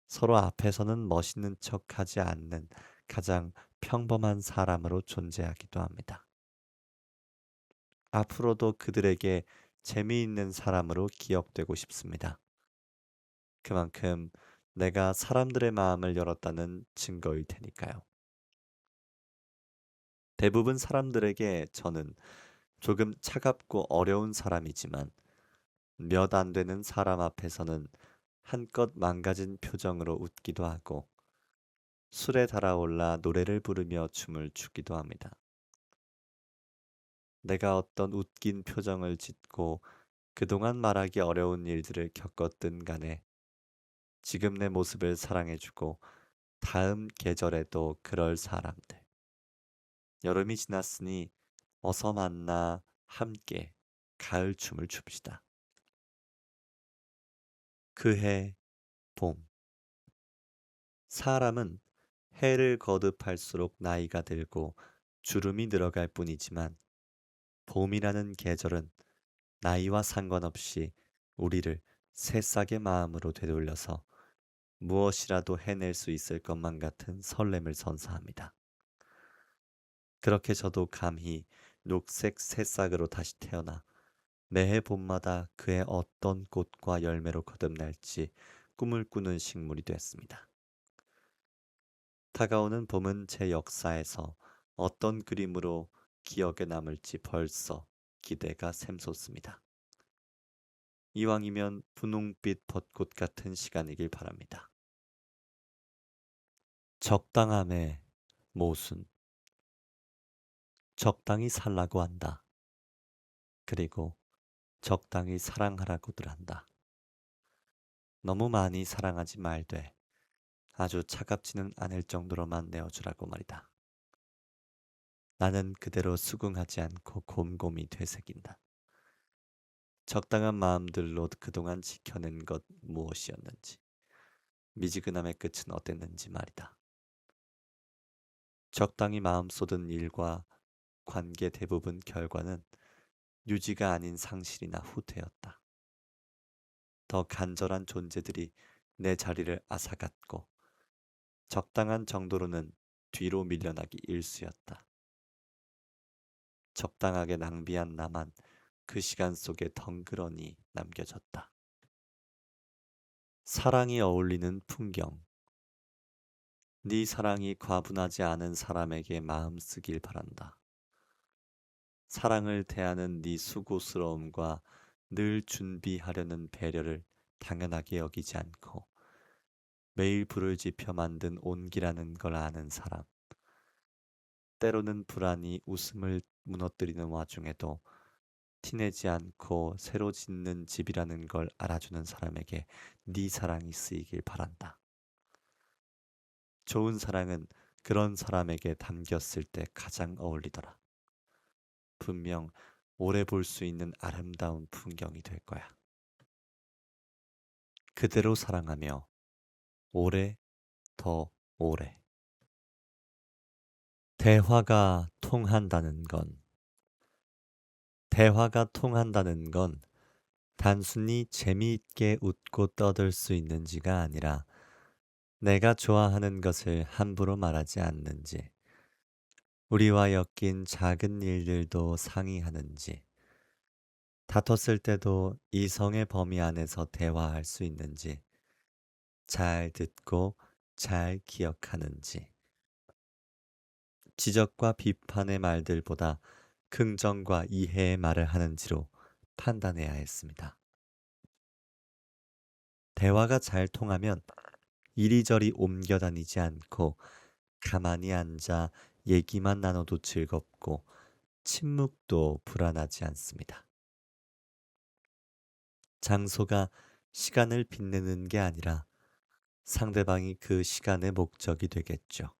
서로 앞에서는 멋있는 척하지 않는 가장 평범한 사람으로 존재하기도 합니다. 앞으로도 그들에게 재미있는 사람으로 기억되고 싶습니다. 그만큼 내가 사람들의 마음을 열었다는 증거일 테니까요. 대부분 사람들에게 저는 조금 차갑고 어려운 사람이지만, 몇 안 되는 사람 앞에서는 한껏 망가진 표정으로 웃기도 하고, 술에 달아올라 노래를 부르며 춤을 추기도 합니다. 내가 어떤 웃긴 표정을 짓고 그동안 말하기 어려운 일들을 겪었든 간에 지금 내 모습을 사랑해주고 다음 계절에도 그럴 사람들. 여름이 지났으니 어서 만나 함께 가을 춤을 춥시다. 그해 봄. 사람은 해를 거듭할수록 나이가 들고 주름이 늘어갈 뿐이지만 봄이라는 계절은 나이와 상관없이 우리를 새싹의 마음으로 되돌려서 무엇이라도 해낼 수 있을 것만 같은 설렘을 선사합니다. 그렇게 저도 감히 녹색 새싹으로 다시 태어나 매해 봄마다 그의 어떤 꽃과 열매로 거듭날지 꿈을 꾸는 식물이 됐습니다. 다가오는 봄은 제 역사에서 어떤 그림으로 기억에 남을지 벌써 기대가 샘솟습니다. 이왕이면 분홍빛 벚꽃 같은 시간이길 바랍니다. 적당함의 모순. 적당히 살라고 한다. 그리고 적당히 사랑하라고들 한다. 너무 많이 사랑하지 말되 아주 차갑지는 않을 정도로만 내어주라고 말이다. 나는 그대로 수긍하지 않고 곰곰이 되새긴다. 적당한 마음들로 그동안 지켜낸 것 무엇이었는지, 미지근함의 끝은 어땠는지 말이다. 적당히 마음 쏟은 일과 관계 대부분 결과는 유지가 아닌 상실이나 후퇴였다. 더 간절한 존재들이 내 자리를 앗아갔고 적당한 정도로는 뒤로 밀려나기 일쑤였다. 적당하게 낭비한 나만 그 시간 속에 덩그러니 남겨졌다. 사랑이 어울리는 풍경. 네 사랑이 과분하지 않은 사람에게 마음 쓰길 바란다. 사랑을 대하는 네 수고스러움과 늘 준비하려는 배려를 당연하게 여기지 않고 매일 불을 지펴 만든 온기라는 걸 아는 사람. 때로는 불안이 웃음을 무너뜨리는 와중에도 티내지 않고 새로 짓는 집이라는 걸 알아주는 사람에게 네 사랑이 쓰이길 바란다. 좋은 사랑은 그런 사람에게 담겼을 때 가장 어울리더라. 분명 오래 볼 수 있는 아름다운 풍경이 될 거야. 그대로 사랑하며 오래 더 오래. 대화가 통한다는 건 대화가 통한다는 건 단순히 재미있게 웃고 떠들 수 있는지가 아니라 내가 좋아하는 것을 함부로 말하지 않는지, 우리와 엮인 작은 일들도 상의하는지, 다퉜을 때도 이성의 범위 안에서 대화할 수 있는지, 잘 듣고 잘 기억하는지, 지적과 비판의 말들보다 긍정과 이해의 말을 하는지로 판단해야 했습니다. 대화가 잘 통하면 이리저리 옮겨 다니지 않고 가만히 앉아 얘기만 나눠도 즐겁고 침묵도 불안하지 않습니다. 장소가 시간을 빛내는 게 아니라 상대방이 그 시간의 목적이 되겠죠.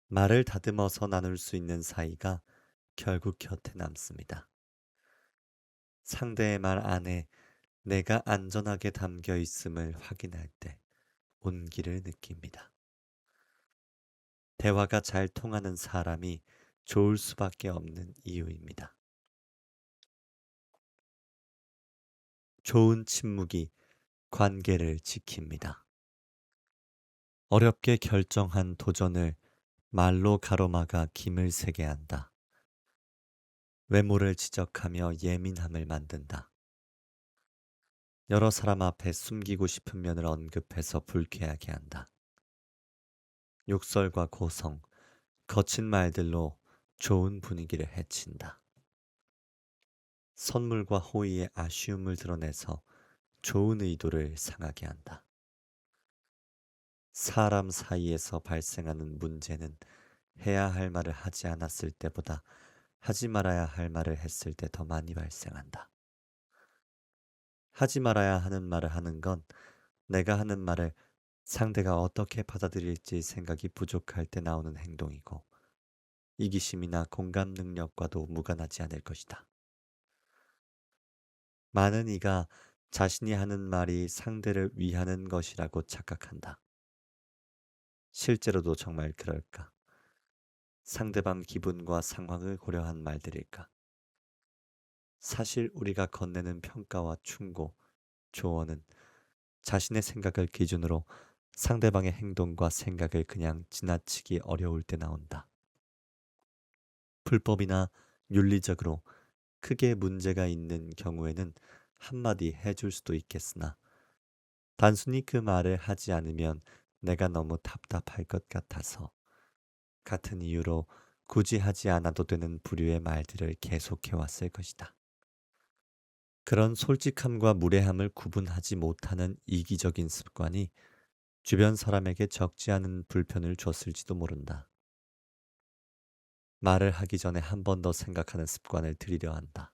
말을 다듬어서 나눌 수 있는 사이가 결국 곁에 남습니다. 상대의 말 안에 내가 안전하게 담겨 있음을 확인할 때 온기를 느낍니다. 대화가 잘 통하는 사람이 좋을 수밖에 없는 이유입니다. 좋은 침묵이 관계를 지킵니다. 어렵게 결정한 도전을 말로 가로막아 김을 새게 한다. 외모를 지적하며 예민함을 만든다. 여러 사람 앞에 숨기고 싶은 면을 언급해서 불쾌하게 한다. 욕설과 고성, 거친 말들로 좋은 분위기를 해친다. 선물과 호의의 아쉬움을 드러내서 좋은 의도를 상하게 한다. 사람 사이에서 발생하는 문제는 해야 할 말을 하지 않았을 때보다 하지 말아야 할 말을 했을 때 더 많이 발생한다. 하지 말아야 하는 말을 하는 건 내가 하는 말을 상대가 어떻게 받아들일지 생각이 부족할 때 나오는 행동이고, 이기심이나 공감 능력과도 무관하지 않을 것이다. 많은 이가 자신이 하는 말이 상대를 위하는 것이라고 착각한다. 실제로도 정말 그럴까? 상대방 기분과 상황을 고려한 말들일까? 사실 우리가 건네는 평가와 충고, 조언은 자신의 생각을 기준으로 상대방의 행동과 생각을 그냥 지나치기 어려울 때 나온다. 불법이나 윤리적으로 크게 문제가 있는 경우에는 한마디 해줄 수도 있겠으나, 단순히 그 말을 하지 않으면 내가 너무 답답할 것 같아서 같은 이유로 굳이 하지 않아도 되는 부류의 말들을 계속해왔을 것이다. 그런 솔직함과 무례함을 구분하지 못하는 이기적인 습관이 주변 사람에게 적지 않은 불편을 줬을지도 모른다. 말을 하기 전에 한 번 더 생각하는 습관을 들이려 한다.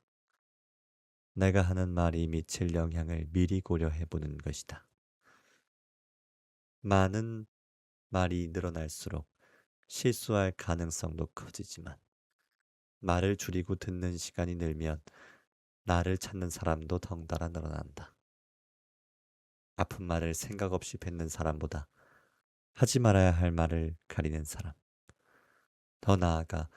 내가 하는 말이 미칠 영향을 미리 고려해 보는 것이다. 많은 말이 늘어날수록 실수할 가능성도 커지지만, 말을 줄이고 듣는 시간이 늘면 나를 찾는 사람도 덩달아 늘어난다. 아픈 말을 생각 없이 뱉는 사람보다 하지 말아야 할 말을 가리는 사람, 더 나아가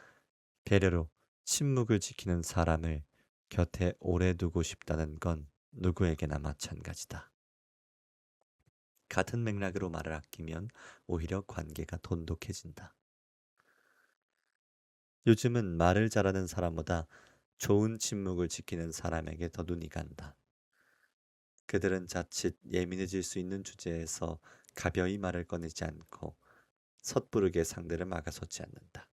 배려로 침묵을 지키는 사람을 곁에 오래 두고 싶다는 건 누구에게나 마찬가지다. 같은 맥락으로 말을 아끼면 오히려 관계가 돈독해진다. 요즘은 말을 잘하는 사람보다 좋은 침묵을 지키는 사람에게 더 눈이 간다. 그들은 자칫 예민해질 수 있는 주제에서 가벼이 말을 꺼내지 않고 섣부르게 상대를 막아서지 않는다.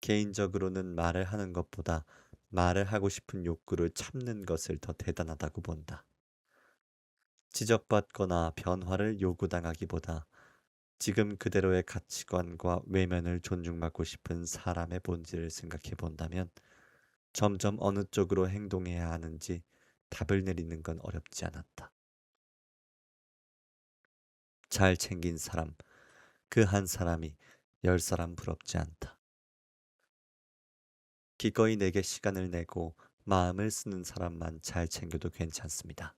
개인적으로는 말을 하는 것보다 말을 하고 싶은 욕구를 참는 것을 더 대단하다고 본다. 지적받거나 변화를 요구당하기보다 지금 그대로의 가치관과 외면을 존중받고 싶은 사람의 본질을 생각해 본다면 점점 어느 쪽으로 행동해야 하는지 답을 내리는 건 어렵지 않았다. 잘 챙긴 사람, 그 한 사람이 10사람 부럽지 않다. 기꺼이 내게 시간을 내고 마음을 쓰는 사람만 잘 챙겨도 괜찮습니다.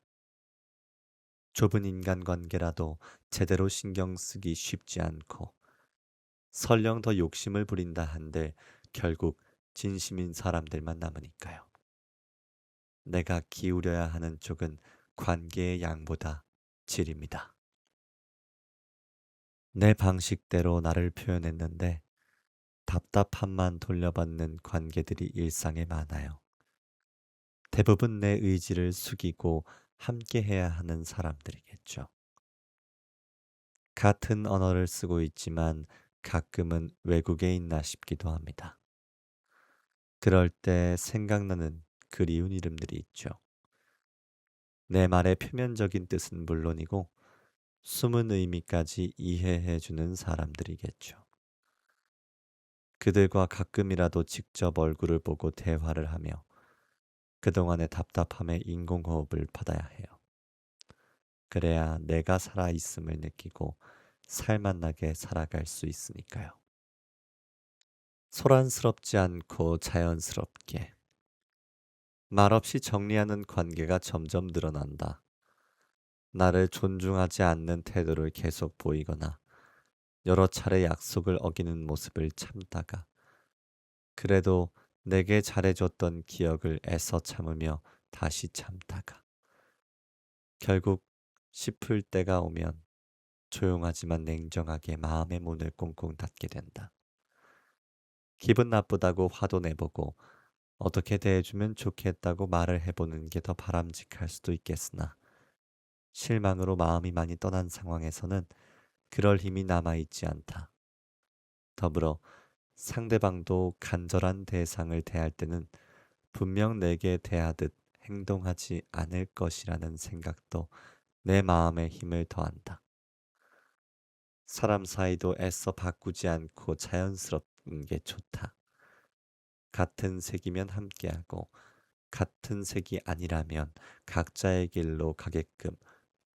좁은 인간관계라도 제대로 신경 쓰기 쉽지 않고, 설령 더 욕심을 부린다 한들 결국 진심인 사람들만 남으니까요. 내가 기울여야 하는 쪽은 관계의 양보다 질입니다. 내 방식대로 나를 표현했는데 답답함만 돌려받는 관계들이 일상에 많아요. 대부분 내 의지를 숙이고 함께 해야 하는 사람들이겠죠. 같은 언어를 쓰고 있지만 가끔은 외국에 있나 싶기도 합니다. 그럴 때 생각나는 그리운 이름들이 있죠. 내 말의 표면적인 뜻은 물론이고 숨은 의미까지 이해해 주는 사람들이겠죠. 그들과 가끔이라도 직접 얼굴을 보고 대화를 하며 그동안의 답답함의 인공호흡을 받아야 해요. 그래야 내가 살아있음을 느끼고 살맛나게 살아갈 수 있으니까요. 소란스럽지 않고 자연스럽게 말없이 정리하는 관계가 점점 늘어난다. 나를 존중하지 않는 태도를 계속 보이거나 여러 차례 약속을 어기는 모습을 참다가 그래도 내게 잘해줬던 기억을 애써 참으며 다시 참다가 결국 싶을 때가 오면 조용하지만 냉정하게 마음의 문을 꽁꽁 닫게 된다. 기분 나쁘다고 화도 내보고 어떻게 대해주면 좋겠다고 말을 해보는 게 더 바람직할 수도 있겠으나, 실망으로 마음이 많이 떠난 상황에서는 그럴 힘이 남아있지 않다. 더불어 상대방도 간절한 대상을 대할 때는 분명 내게 대하듯 행동하지 않을 것이라는 생각도 내 마음에 힘을 더한다. 사람 사이도 애써 바꾸지 않고 자연스럽은 게 좋다. 같은 색이면 함께하고 같은 색이 아니라면 각자의 길로 가게끔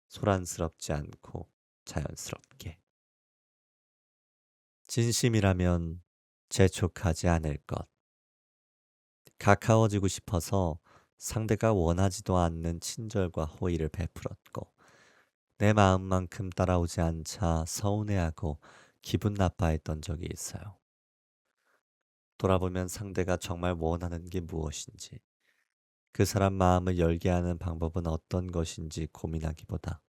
소란스럽지 않고 자연스럽게. 진심이라면 재촉하지 않을 것. 가까워지고 싶어서 상대가 원하지도 않는 친절과 호의를 베풀었고 내 마음만큼 따라오지 않자 서운해하고 기분 나빠했던 적이 있어요. 돌아보면 상대가 정말 원하는 게 무엇인지, 그 사람 마음을 열게 하는 방법은 어떤 것인지 고민하기보다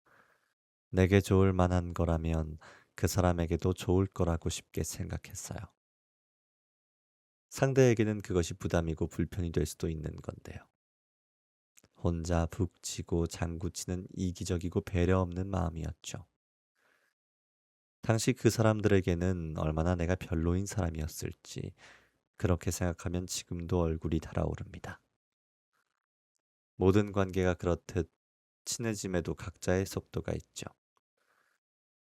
내게 좋을 만한 거라면 그 사람에게도 좋을 거라고 쉽게 생각했어요. 상대에게는 그것이 부담이고 불편이 될 수도 있는 건데요. 혼자 북치고 장구치는 이기적이고 배려 없는 마음이었죠. 당시 그 사람들에게는 얼마나 내가 별로인 사람이었을지 그렇게 생각하면 지금도 얼굴이 달아오릅니다. 모든 관계가 그렇듯 친해짐에도 각자의 속도가 있죠.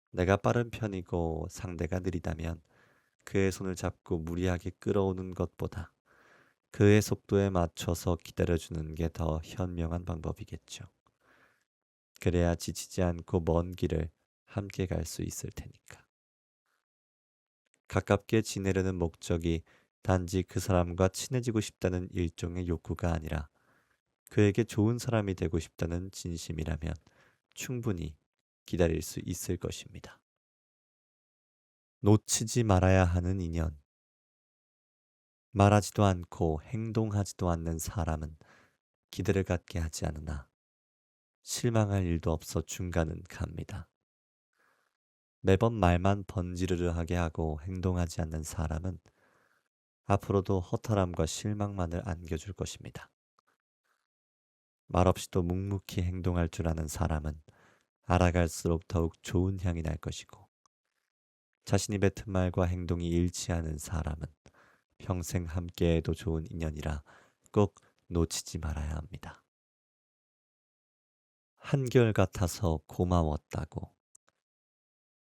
내가 빠른 편이고 상대가 느리다면 그의 손을 잡고 무리하게 끌어오는 것보다 그의 속도에 맞춰서 기다려주는 게 더 현명한 방법이겠죠. 그래야 지치지 않고 먼 길을 함께 갈 수 있을 테니까. 가깝게 지내려는 목적이 단지 그 사람과 친해지고 싶다는 일종의 욕구가 아니라 그에게 좋은 사람이 되고 싶다는 진심이라면 충분히 기다릴 수 있을 것입니다. 놓치지 말아야 하는 인연. 말하지도 않고 행동하지도 않는 사람은 기대를 갖게 하지 않으나 실망할 일도 없어 중간은 갑니다. 매번 말만 번지르르하게 하고 행동하지 않는 사람은 앞으로도 허탈함과 실망만을 안겨줄 것입니다. 말없이도 묵묵히 행동할 줄 아는 사람은 알아갈수록 더욱 좋은 향이 날 것이고 자신이 뱉은 말과 행동이 일치하는 사람은 평생 함께해도 좋은 인연이라 꼭 놓치지 말아야 합니다. 한결같아서 고마웠다고.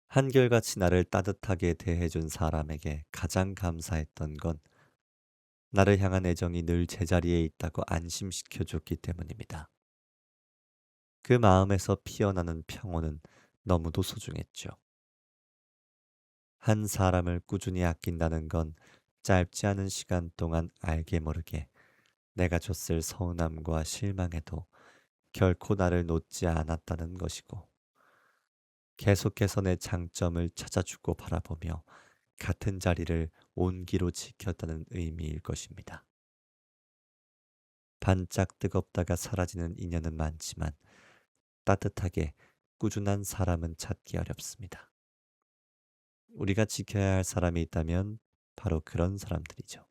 한결같이 나를 따뜻하게 대해준 사람에게 가장 감사했던 건 나를 향한 애정이 늘 제자리에 있다고 안심시켜줬기 때문입니다. 그 마음에서 피어나는 평온은 너무도 소중했죠. 한 사람을 꾸준히 아낀다는 건 짧지 않은 시간 동안 알게 모르게 내가 줬을 서운함과 실망에도 결코 나를 놓지 않았다는 것이고 계속해서 내 장점을 찾아주고 바라보며 같은 자리를 온기로 지켰다는 의미일 것입니다. 반짝 뜨겁다가 사라지는 인연은 많지만 따뜻하게 꾸준한 사람은 찾기 어렵습니다. 우리가 지켜야 할 사람이 있다면 바로 그런 사람들이죠.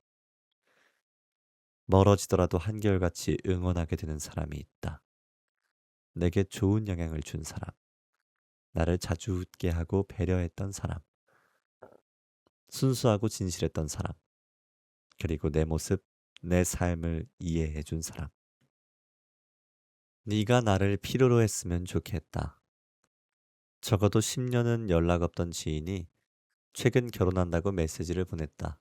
멀어지더라도 한결같이 응원하게 되는 사람이 있다. 내게 좋은 영향을 준 사람, 나를 자주 웃게 하고 배려했던 사람, 순수하고 진실했던 사람, 그리고 내 모습, 내 삶을 이해해 준 사람. 네가 나를 필요로 했으면 좋겠다. 적어도 10년은 연락 없던 지인이 최근 결혼한다고 메시지를 보냈다.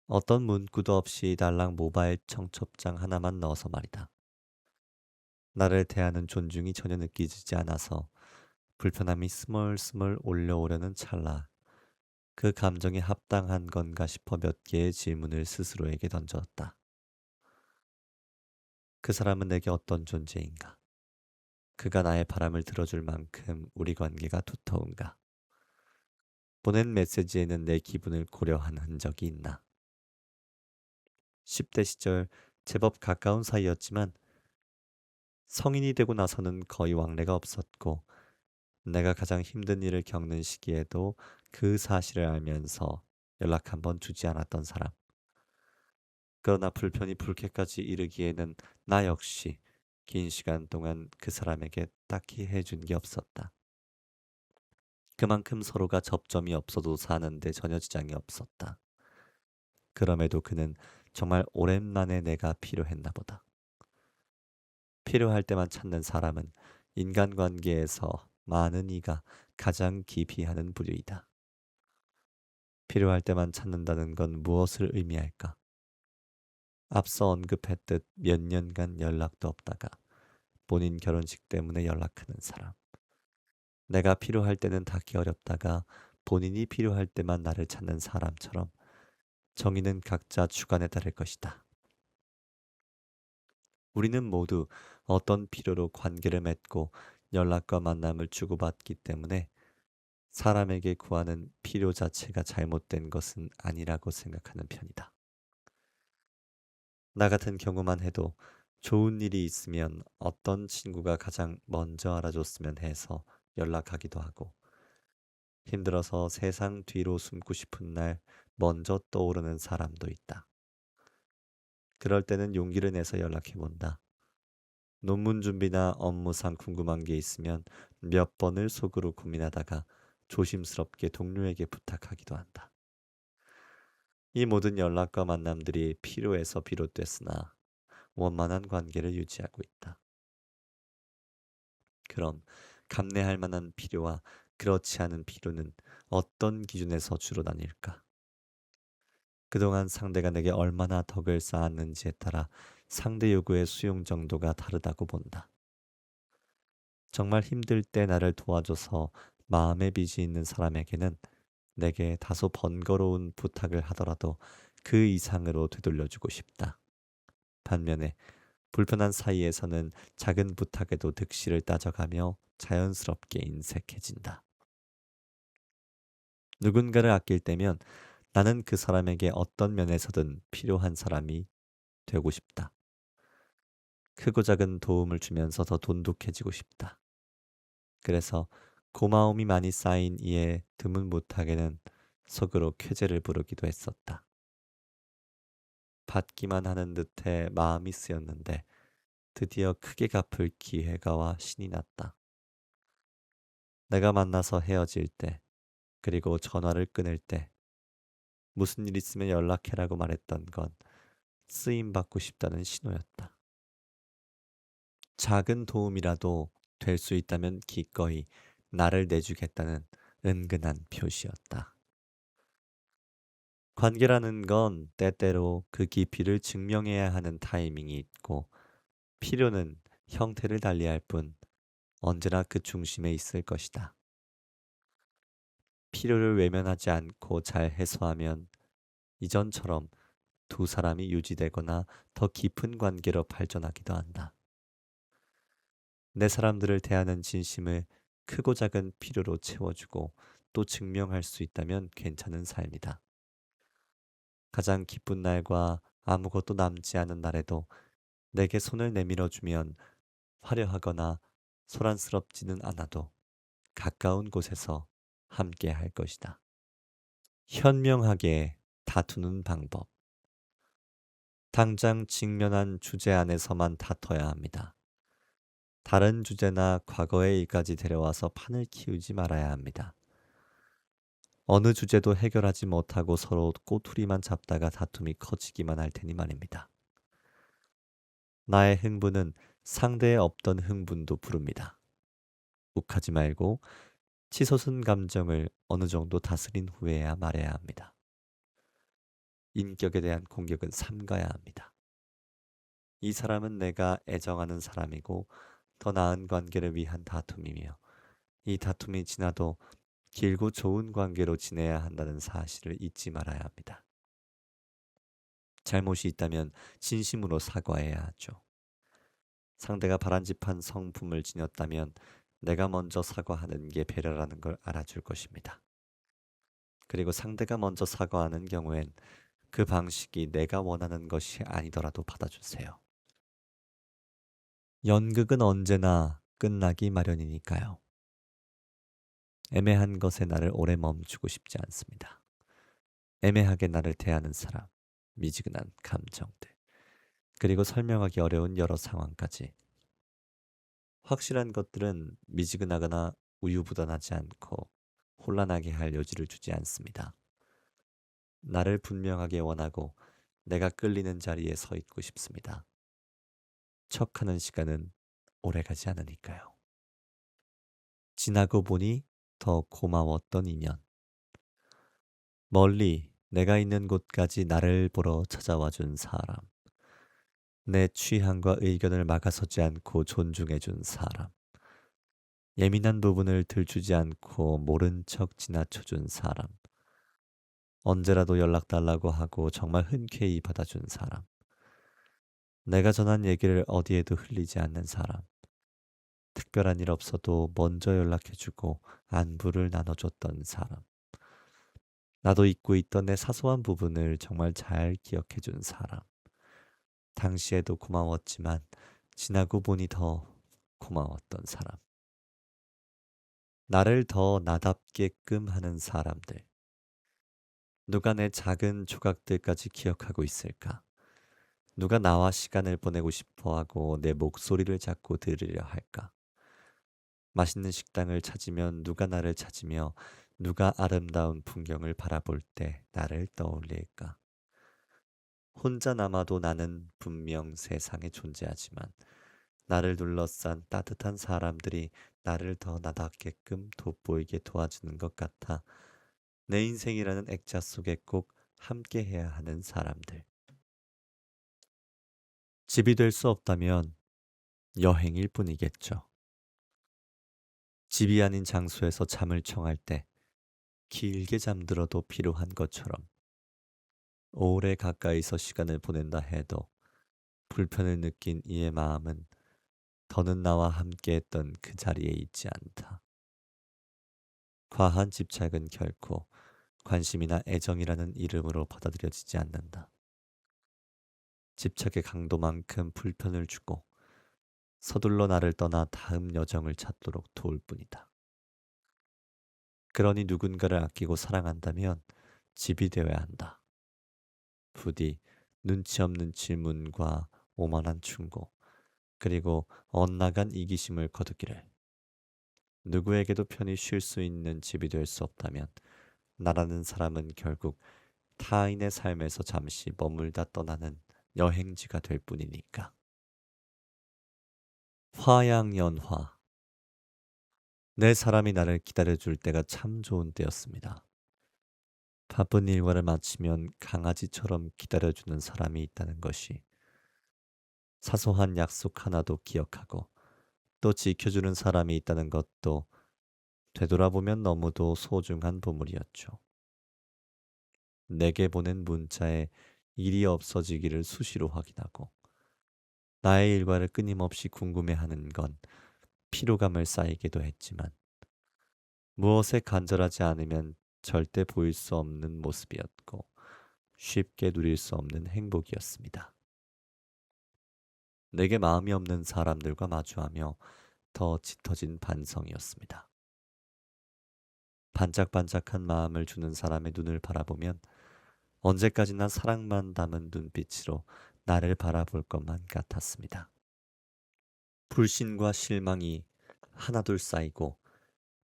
어떤 문구도 없이 달랑 모바일 청첩장 하나만 넣어서 말이다. 나를 대하는 존중이 전혀 느껴지지 않아서 불편함이 스멀스멀 올려오려는 찰나 그 감정에 합당한 건가 싶어 몇 개의 질문을 스스로에게 던졌다. 그 사람은 내게 어떤 존재인가? 그가 나의 바람을 들어줄 만큼 우리 관계가 두터운가? 보낸 메시지에는 내 기분을 고려한 흔적이 있나? 10대 시절 제법 가까운 사이였지만 성인이 되고 나서는 거의 왕래가 없었고 내가 가장 힘든 일을 겪는 시기에도 그 사실을 알면서 연락 한번 주지 않았던 사람. 그러나 불편이 불쾌까지 이르기에는 나 역시 긴 시간 동안 그 사람에게 딱히 해준 게 없었다. 그만큼 서로가 접점이 없어도 사는데 전혀 지장이 없었다. 그럼에도 그는 정말 오랜만에 내가 필요했나 보다. 필요할 때만 찾는 사람은 인간관계에서 많은 이가 가장 기피하는 부류이다. 필요할 때만 찾는다는 건 무엇을 의미할까? 앞서 언급했듯 몇 년간 연락도 없다가 본인 결혼식 때문에 연락하는 사람. 내가 필요할 때는 닿기 어렵다가 본인이 필요할 때만 나를 찾는 사람처럼 정의는 각자 주관에 따를 것이다. 우리는 모두 어떤 필요로 관계를 맺고 연락과 만남을 주고받기 때문에 사람에게 구하는 필요 자체가 잘못된 것은 아니라고 생각하는 편이다. 나 같은 경우만 해도 좋은 일이 있으면 어떤 친구가 가장 먼저 알아줬으면 해서 연락하기도 하고 힘들어서 세상 뒤로 숨고 싶은 날 먼저 떠오르는 사람도 있다. 그럴 때는 용기를 내서 연락해 본다. 논문 준비나 업무상 궁금한 게 있으면 몇 번을 속으로 고민하다가 조심스럽게 동료에게 부탁하기도 한다. 이 모든 연락과 만남들이 필요해서 비롯됐으나 원만한 관계를 유지하고 있다. 그럼 감내할 만한 필요와 그렇지 않은 필요는 어떤 기준에서 주로 나뉠까? 그동안 상대가 내게 얼마나 덕을 쌓았는지에 따라 상대 요구의 수용 정도가 다르다고 본다. 정말 힘들 때 나를 도와줘서 마음의 빚이 있는 사람에게는 내게 다소 번거로운 부탁을 하더라도 그 이상으로 되돌려주고 싶다. 반면에 불편한 사이에서는 작은 부탁에도 득실을 따져가며 자연스럽게 인색해진다. 누군가를 아낄 때면 나는 그 사람에게 어떤 면에서든 필요한 사람이 되고 싶다. 크고 작은 도움을 주면서 더 돈독해지고 싶다. 그래서 고마움이 많이 쌓인 이의 드문 부탁에는 속으로 쾌재를 부르기도 했었다. 받기만 하는 듯해 마음이 쓰였는데 드디어 크게 갚을 기회가 와 신이 났다. 내가 만나서 헤어질 때, 그리고 전화를 끊을 때, 무슨 일 있으면 연락해라고 말했던 건 쓰임받고 싶다는 신호였다. 작은 도움이라도 될 수 있다면 기꺼이 나를 내주겠다는 은근한 표시였다. 관계라는 건 때때로 그 깊이를 증명해야 하는 타이밍이 있고 필요는 형태를 달리할 뿐 언제나 그 중심에 있을 것이다. 필요를 외면하지 않고 잘 해소하면 이전처럼 두 사람이 유지되거나 더 깊은 관계로 발전하기도 한다. 내 사람들을 대하는 진심을 크고 작은 필요로 채워주고 또 증명할 수 있다면 괜찮은 삶이다. 가장 기쁜 날과 아무것도 남지 않은 날에도 내게 손을 내밀어주면 화려하거나 소란스럽지는 않아도 가까운 곳에서 함께 할 것이다. 현명하게 다투는 방법. 당장 직면한 주제 안에서만 다퉈야 합니다. 다른 주제나 과거의 일까지 데려와서 판을 키우지 말아야 합니다. 어느 주제도 해결하지 못하고 서로 꼬투리만 잡다가 다툼이 커지기만 할 테니 말입니다. 나의 흥분은 상대의 없던 흥분도 부릅니다. 욱하지 말고 치솟은 감정을 어느 정도 다스린 후에야 말해야 합니다. 인격에 대한 공격은 삼가야 합니다. 이 사람은 내가 애정하는 사람이고 더 나은 관계를 위한 다툼이며 이 다툼이 지나도 길고 좋은 관계로 지내야 한다는 사실을 잊지 말아야 합니다. 잘못이 있다면 진심으로 사과해야 하죠. 상대가 바람직한 성품을 지녔다면 내가 먼저 사과하는 게 배려라는 걸 알아줄 것입니다. 그리고 상대가 먼저 사과하는 경우엔 그 방식이 내가 원하는 것이 아니더라도 받아주세요. 연극은 언제나 끝나기 마련이니까요. 애매한 것에 나를 오래 멈추고 싶지 않습니다. 애매하게 나를 대하는 사람, 미지근한 감정들, 그리고 설명하기 어려운 여러 상황까지. 확실한 것들은 미지근하거나 우유부단하지 않고 혼란하게 할 여지를 주지 않습니다. 나를 분명하게 원하고 내가 끌리는 자리에 서 있고 싶습니다. 척하는 시간은 오래가지 않으니까요. 지나고 보니 더 고마웠던 인연. 멀리 내가 있는 곳까지 나를 보러 찾아와 준 사람. 내 취향과 의견을 막아서지 않고 존중해 준 사람. 예민한 부분을 들추지 않고 모른 척 지나쳐 준 사람. 언제라도 연락 달라고 하고 정말 흔쾌히 받아준 사람. 내가 전한 얘기를 어디에도 흘리지 않는 사람. 특별한 일 없어도 먼저 연락해주고 안부를 나눠줬던 사람. 나도 잊고 있던 내 사소한 부분을 정말 잘 기억해준 사람. 당시에도 고마웠지만 지나고 보니 더 고마웠던 사람. 나를 더 나답게끔 하는 사람들. 누가 내 작은 조각들까지 기억하고 있을까? 누가 나와 시간을 보내고 싶어 하고 내 목소리를 자꾸 들으려 할까? 맛있는 식당을 찾으면 누가 나를 찾으며 누가 아름다운 풍경을 바라볼 때 나를 떠올릴까? 혼자 남아도 나는 분명 세상에 존재하지만 나를 둘러싼 따뜻한 사람들이 나를 더 나답게끔 돋보이게 도와주는 것 같아 내 인생이라는 액자 속에 꼭 함께 해야 하는 사람들. 집이 될 수 없다면 여행일 뿐이겠죠. 집이 아닌 장소에서 잠을 청할 때 길게 잠들어도 필요한 것처럼 오래 가까이서 시간을 보낸다 해도 불편을 느낀 이의 마음은 더는 나와 함께했던 그 자리에 있지 않다. 과한 집착은 결코 관심이나 애정이라는 이름으로 받아들여지지 않는다. 집착의 강도만큼 불편을 주고 서둘러 나를 떠나 다음 여정을 찾도록 도울 뿐이다. 그러니 누군가를 아끼고 사랑한다면 집이 되어야 한다. 부디 눈치 없는 질문과 오만한 충고, 그리고 엇나간 이기심을 거두기를. 누구에게도 편히 쉴 수 있는 집이 될 수 없다면 나라는 사람은 결국 타인의 삶에서 잠시 머물다 떠나는 여행지가 될 뿐이니까. 화양연화. 내 사람이 나를 기다려줄 때가 참 좋은 때였습니다. 바쁜 일과를 마치면 강아지처럼 기다려주는 사람이 있다는 것이, 사소한 약속 하나도 기억하고 또 지켜주는 사람이 있다는 것도 되돌아보면 너무도 소중한 보물이었죠. 내게 보낸 문자에 일이 없어지기를 수시로 확인하고 나의 일과를 끊임없이 궁금해하는 건 피로감을 쌓이기도 했지만 무엇에 간절하지 않으면 절대 보일 수 없는 모습이었고 쉽게 누릴 수 없는 행복이었습니다. 내게 마음이 없는 사람들과 마주하며 더 짙어진 반성이었습니다. 반짝반짝한 마음을 주는 사람의 눈을 바라보면 언제까지나 사랑만 담은 눈빛으로 나를 바라볼 것만 같았습니다. 불신과 실망이 하나둘 쌓이고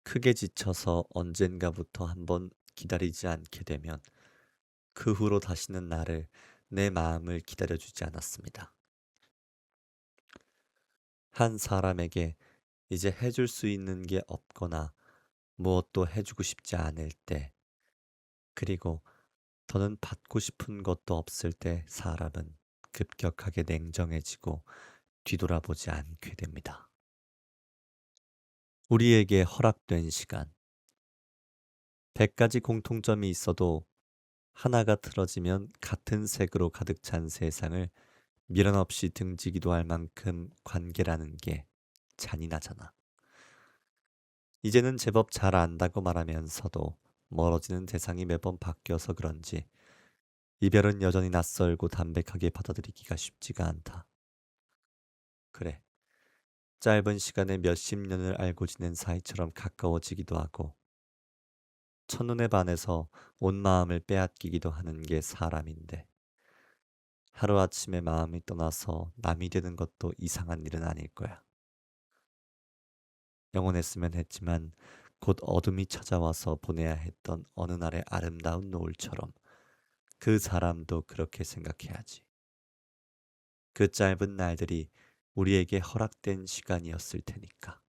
크게 지쳐서 언젠가부터 한번 기다리지 않게 되면 그 후로 다시는 나를, 내 마음을 기다려주지 않았습니다. 한 사람에게 이제 해줄 수 있는 게 없거나 무엇도 해주고 싶지 않을 때, 그리고 더는 받고 싶은 것도 없을 때 사람은 급격하게 냉정해지고 뒤돌아보지 않게 됩니다. 우리에게 허락된 시간. 100가지 공통점이 있어도 하나가 틀어지면 같은 색으로 가득 찬 세상을 미련 없이 등지기도 할 만큼 관계라는 게 잔인하잖아. 이제는 제법 잘 안다고 말하면서도 멀어지는 대상이 매번 바뀌어서 그런지 이별은 여전히 낯설고 담백하게 받아들이기가 쉽지가 않다. 그래, 짧은 시간에 몇십 년을 알고 지낸 사이처럼 가까워지기도 하고 첫눈에 반해서 온 마음을 빼앗기기도 하는 게 사람인데 하루아침에 마음이 떠나서 남이 되는 것도 이상한 일은 아닐 거야. 영원했으면 했지만 곧 어둠이 찾아와서 보내야 했던 어느 날의 아름다운 노을처럼 그 사람도 그렇게 생각해야지. 그 짧은 날들이 우리에게 허락된 시간이었을 테니까.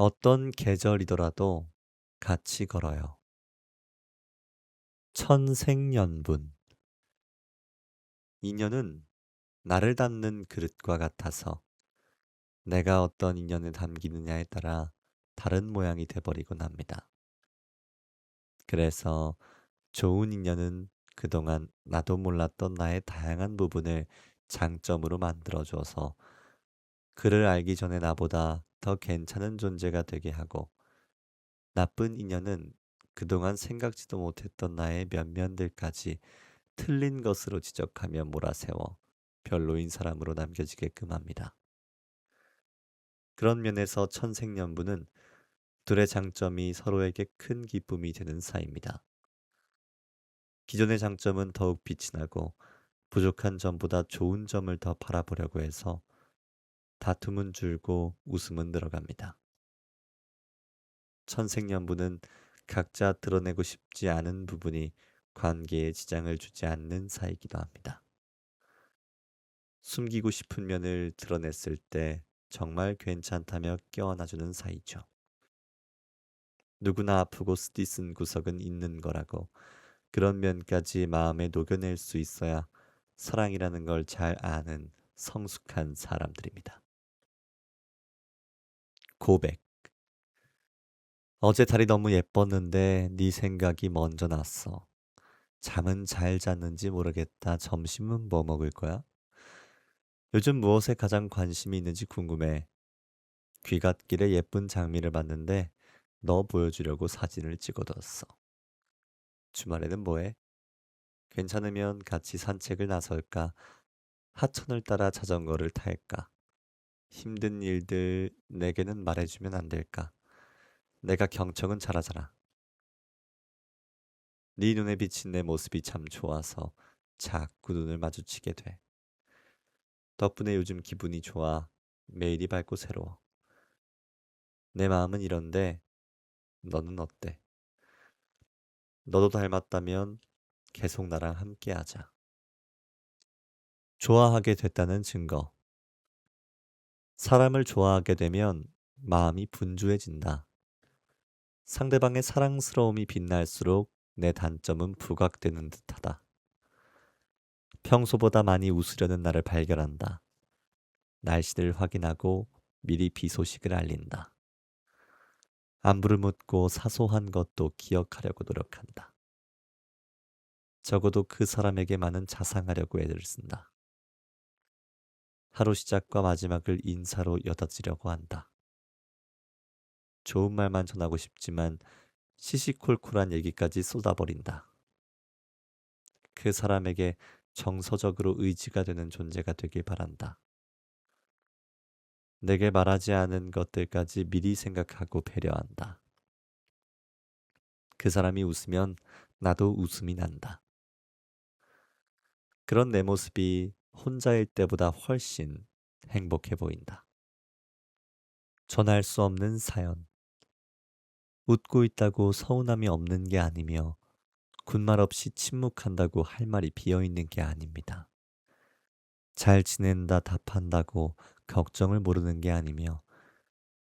어떤 계절이더라도 같이 걸어요. 천생연분. 인연은 나를 담는 그릇과 같아서 내가 어떤 인연을 담기느냐에 따라 다른 모양이 돼버리곤 합니다. 그래서 좋은 인연은 그동안 나도 몰랐던 나의 다양한 부분을 장점으로 만들어줘서 그를 알기 전에 나보다 더 괜찮은 존재가 되게 하고, 나쁜 인연은 그동안 생각지도 못했던 나의 면면들까지 틀린 것으로 지적하며 몰아세워 별로인 사람으로 남겨지게끔 합니다. 그런 면에서 천생연분은 둘의 장점이 서로에게 큰 기쁨이 되는 사이입니다. 기존의 장점은 더욱 빛이 나고 부족한 점보다 좋은 점을 더 바라보려고 해서 다툼은 줄고 웃음은 늘어갑니다. 천생연분은 각자 드러내고 싶지 않은 부분이 관계에 지장을 주지 않는 사이기도 합니다. 숨기고 싶은 면을 드러냈을 때 정말 괜찮다며 껴안아주는 사이죠. 누구나 아프고 쓰디쓴 구석은 있는 거라고, 그런 면까지 마음에 녹여낼 수 있어야 사랑이라는 걸 잘 아는 성숙한 사람들입니다. 고백. 어제 달이 너무 예뻤는데 네 생각이 먼저 났어. 잠은 잘 잤는지 모르겠다. 점심은 뭐 먹을 거야? 요즘 무엇에 가장 관심이 있는지 궁금해. 귀갓길에 예쁜 장미를 봤는데 너 보여주려고 사진을 찍어뒀어. 주말에는 뭐해? 괜찮으면 같이 산책을 나설까? 하천을 따라 자전거를 탈까? 힘든 일들 내게는 말해주면 안 될까? 내가 경청은 잘하잖아. 네 눈에 비친 내 모습이 참 좋아서 자꾸 눈을 마주치게 돼. 덕분에 요즘 기분이 좋아. 매일이 밝고 새로워. 내 마음은 이런데 너는 어때? 너도 닮았다면 계속 나랑 함께 하자. 좋아하게 됐다는 증거. 사람을 좋아하게 되면 마음이 분주해진다. 상대방의 사랑스러움이 빛날수록 내 단점은 부각되는 듯하다. 평소보다 많이 웃으려는 나를 발견한다. 날씨를 확인하고 미리 비 소식을 알린다. 안부를 묻고 사소한 것도 기억하려고 노력한다. 적어도 그 사람에게만은 자상하려고 애를 쓴다. 하루 시작과 마지막을 인사로 엿어지려고 한다. 좋은 말만 전하고 싶지만 시시콜콜한 얘기까지 쏟아버린다. 그 사람에게 정서적으로 의지가 되는 존재가 되길 바란다. 내게 말하지 않은 것들까지 미리 생각하고 배려한다. 그 사람이 웃으면 나도 웃음이 난다. 그런 내 모습이 혼자일 때보다 훨씬 행복해 보인다. 전할 수 없는 사연. 웃고 있다고 서운함이 없는 게 아니며 군말 없이 침묵한다고 할 말이 비어 있는 게 아닙니다. 잘 지낸다 답한다고 걱정을 모르는 게 아니며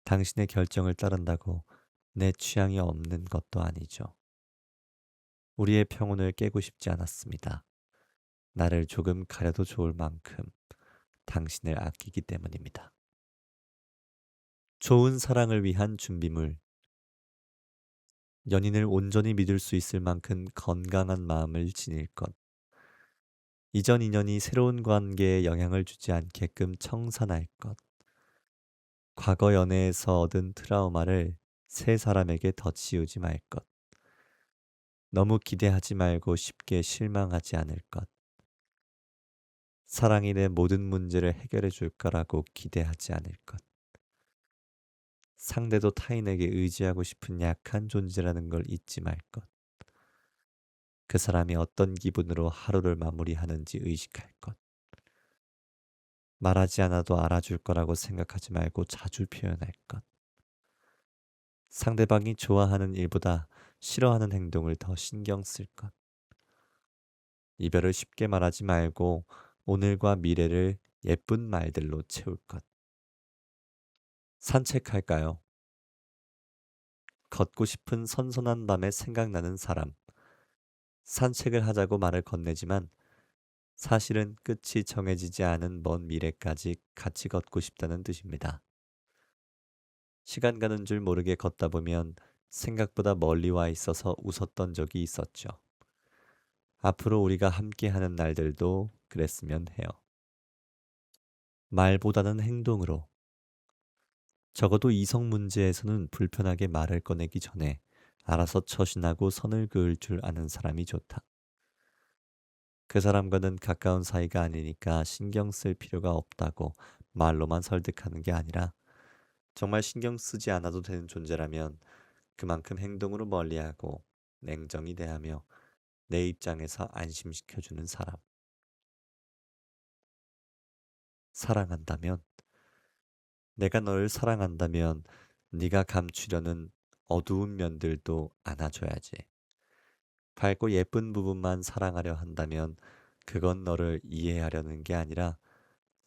당신의 결정을 따른다고 내 취향이 없는 것도 아니죠. 우리의 평온을 깨고 싶지 않았습니다. 나를 조금 가려도 좋을 만큼 당신을 아끼기 때문입니다. 좋은 사랑을 위한 준비물. 연인을 온전히 믿을 수 있을 만큼 건강한 마음을 지닐 것. 이전 인연이 새로운 관계에 영향을 주지 않게끔 청산할 것. 과거 연애에서 얻은 트라우마를 새 사람에게 덧씌우지 말 것. 너무 기대하지 말고 쉽게 실망하지 않을 것. 사랑이 내 모든 문제를 해결해 줄 거라고 기대하지 않을 것. 상대도 타인에게 의지하고 싶은 약한 존재라는 걸 잊지 말 것. 그 사람이 어떤 기분으로 하루를 마무리하는지 의식할 것. 말하지 않아도 알아줄 거라고 생각하지 말고 자주 표현할 것. 상대방이 좋아하는 일보다 싫어하는 행동을 더 신경 쓸 것. 이별을 쉽게 말하지 말고 오늘과 미래를 예쁜 말들로 채울 것. 산책할까요? 걷고 싶은 선선한 밤에 생각나는 사람. 산책을 하자고 말을 건네지만 사실은 끝이 정해지지 않은 먼 미래까지 같이 걷고 싶다는 뜻입니다. 시간 가는 줄 모르게 걷다 보면 생각보다 멀리 와 있어서 웃었던 적이 있었죠. 앞으로 우리가 함께하는 날들도 그랬으면 해요. 말보다는 행동으로. 적어도 이성 문제에서는 불편하게 말을 꺼내기 전에 알아서 처신하고 선을 그을 줄 아는 사람이 좋다. 그 사람과는 가까운 사이가 아니니까 신경 쓸 필요가 없다고 말로만 설득하는 게 아니라 정말 신경 쓰지 않아도 되는 존재라면 그만큼 행동으로 멀리하고 냉정히 대하며 내 입장에서 안심시켜주는 사람. 사랑한다면, 내가 너를 사랑한다면 네가 감추려는 어두운 면들도 안아줘야지. 밝고 예쁜 부분만 사랑하려 한다면 그건 너를 이해하려는 게 아니라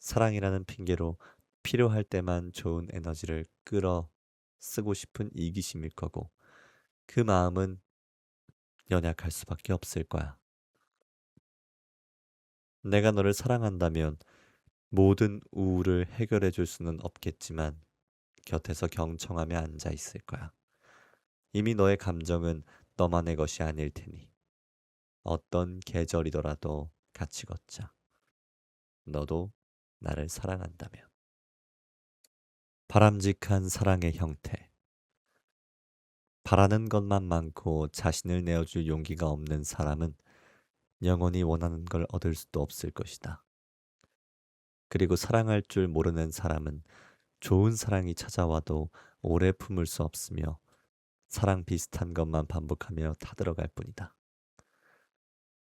사랑이라는 핑계로 필요할 때만 좋은 에너지를 끌어 쓰고 싶은 이기심일 거고 그 마음은 연약할 수밖에 없을 거야. 내가 너를 사랑한다면 모든 우울을 해결해 줄 수는 없겠지만 곁에서 경청하며 앉아 있을 거야. 이미 너의 감정은 너만의 것이 아닐 테니 어떤 계절이더라도 같이 걷자. 너도 나를 사랑한다면. 바람직한 사랑의 형태. 바라는 것만 많고 자신을 내어줄 용기가 없는 사람은 영원히 원하는 걸 얻을 수도 없을 것이다. 그리고 사랑할 줄 모르는 사람은 좋은 사랑이 찾아와도 오래 품을 수 없으며 사랑 비슷한 것만 반복하며 타들어갈 뿐이다.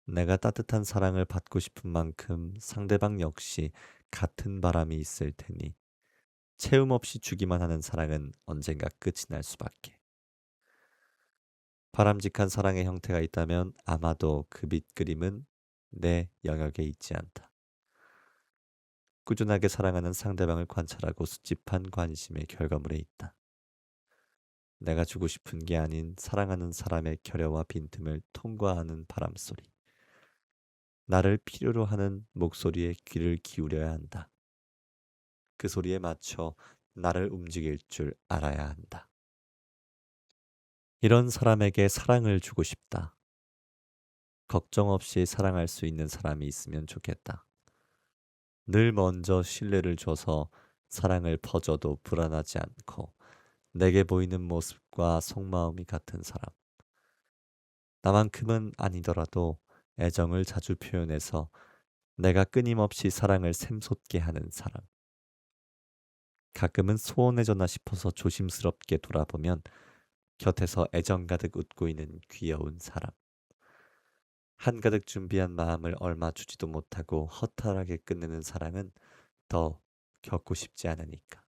내가 따뜻한 사랑을 받고 싶은 만큼 상대방 역시 같은 바람이 있을 테니 채움 없이 주기만 하는 사랑은 언젠가 끝이 날 수밖에. 바람직한 사랑의 형태가 있다면 아마도 그 밑그림은 내 영역에 있지 않다. 꾸준하게 사랑하는 상대방을 관찰하고 수집한 관심의 결과물에 있다. 내가 주고 싶은 게 아닌 사랑하는 사람의 결여와 빈틈을 통과하는 바람소리. 나를 필요로 하는 목소리에 귀를 기울여야 한다. 그 소리에 맞춰 나를 움직일 줄 알아야 한다. 이런 사람에게 사랑을 주고 싶다. 걱정 없이 사랑할 수 있는 사람이 있으면 좋겠다. 늘 먼저 신뢰를 줘서 사랑을 퍼줘도 불안하지 않고 내게 보이는 모습과 속마음이 같은 사람. 나만큼은 아니더라도 애정을 자주 표현해서 내가 끊임없이 사랑을 샘솟게 하는 사람. 가끔은 소원해졌나 싶어서 조심스럽게 돌아보면 곁에서 애정 가득 웃고 있는 귀여운 사람. 한가득 준비한 마음을 얼마 주지도 못하고 허탈하게 끝내는 사랑은 더 겪고 싶지 않으니까.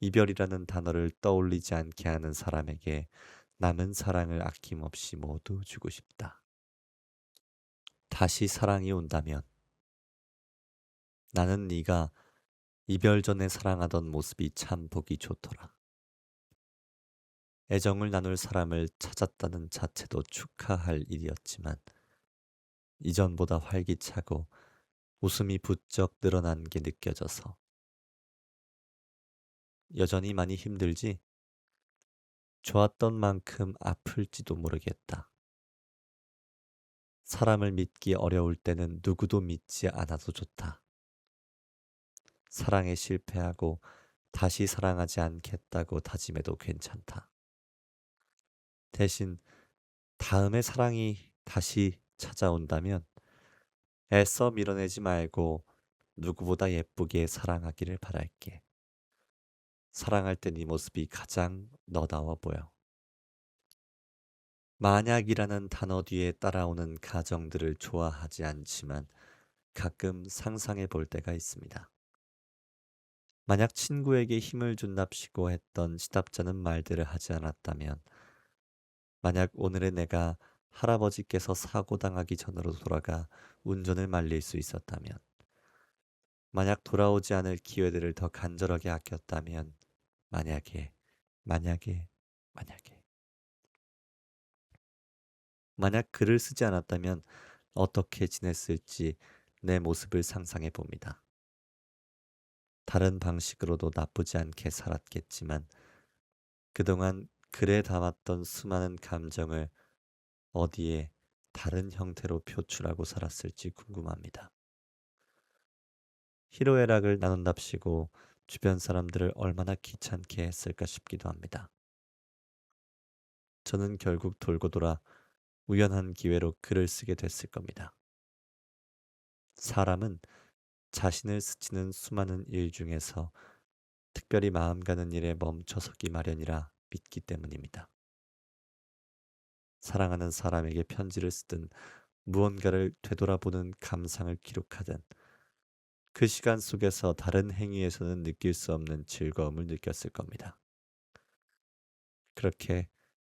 이별이라는 단어를 떠올리지 않게 하는 사람에게 남은 사랑을 아낌없이 모두 주고 싶다. 다시 사랑이 온다면 나는 네가 이별 전에 사랑하던 모습이 참 보기 좋더라. 애정을 나눌 사람을 찾았다는 자체도 축하할 일이었지만 이전보다 활기차고 웃음이 부쩍 늘어난 게 느껴져서 여전히 많이 힘들지? 좋았던 만큼 아플지도 모르겠다. 사람을 믿기 어려울 때는 누구도 믿지 않아도 좋다. 사랑에 실패하고 다시 사랑하지 않겠다고 다짐해도 괜찮다. 대신 다음에 사랑이 다시 찾아온다면 애써 밀어내지 말고 누구보다 예쁘게 사랑하기를 바랄게. 사랑할 때 네 모습이 가장 너다워 보여. 만약이라는 단어 뒤에 따라오는 가정들을 좋아하지 않지만 가끔 상상해 볼 때가 있습니다. 만약 친구에게 힘을 준답시고 했던 시답잖은 말들을 하지 않았다면, 만약 오늘의 내가 할아버지께서 사고당하기 전으로 돌아가 운전을 말릴 수 있었다면, 만약 돌아오지 않을 기회들을 더 간절하게 아꼈다면, 만약에 만약에 만약 글을 쓰지 않았다면 어떻게 지냈을지 내 모습을 상상해 봅니다. 다른 방식으로도 나쁘지 않게 살았겠지만 그동안 글에 담았던 수많은 감정을 어디에 다른 형태로 표출하고 살았을지 궁금합니다. 희로애락을 나눈답시고 주변 사람들을 얼마나 귀찮게 했을까 싶기도 합니다. 저는 결국 돌고 돌아 우연한 기회로 글을 쓰게 됐을 겁니다. 사람은 자신을 스치는 수많은 일 중에서 특별히 마음 가는 일에 멈춰서기 마련이라 믿기 때문입니다. 사랑하는 사람에게 편지를 쓰든 무언가를 되돌아보는 감상을 기록하든 그 시간 속에서 다른 행위에서는 느낄 수 없는 즐거움을 느꼈을 겁니다. 그렇게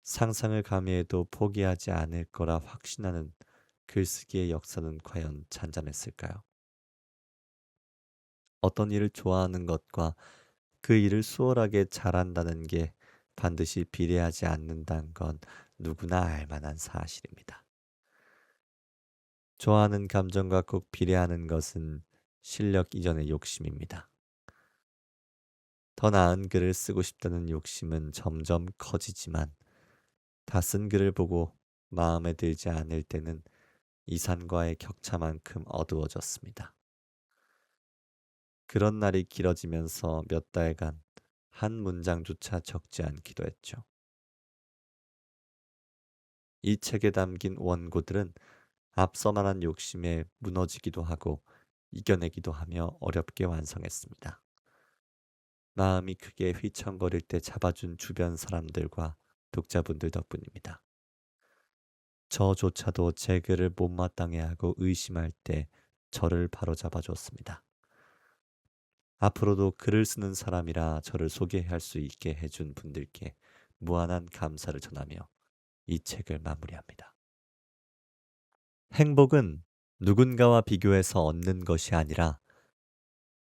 상상을 가미해도 포기하지 않을 거라 확신하는 글쓰기의 역사는 과연 잔잔했을까요? 어떤 일을 좋아하는 것과 그 일을 수월하게 잘한다는 게 반드시 비례하지 않는다는 건 누구나 알 만한 사실입니다. 좋아하는 감정과 꼭 비례하는 것은 실력 이전의 욕심입니다. 더 나은 글을 쓰고 싶다는 욕심은 점점 커지지만 다 쓴 글을 보고 마음에 들지 않을 때는 이산과의 격차만큼 어두워졌습니다. 그런 날이 길어지면서 몇 달간 한 문장조차 적지 않기도 했죠. 이 책에 담긴 원고들은 앞서 말한 욕심에 무너지기도 하고 이겨내기도 하며 어렵게 완성했습니다. 마음이 크게 휘청거릴 때 잡아준 주변 사람들과 독자분들 덕분입니다. 저조차도 제 글을 못마땅해 하고 의심할 때 저를 바로잡아 줬습니다. 앞으로도 글을 쓰는 사람이라 저를 소개할 수 있게 해준 분들께 무한한 감사를 전하며 이 책을 마무리합니다. 행복은 누군가와 비교해서 얻는 것이 아니라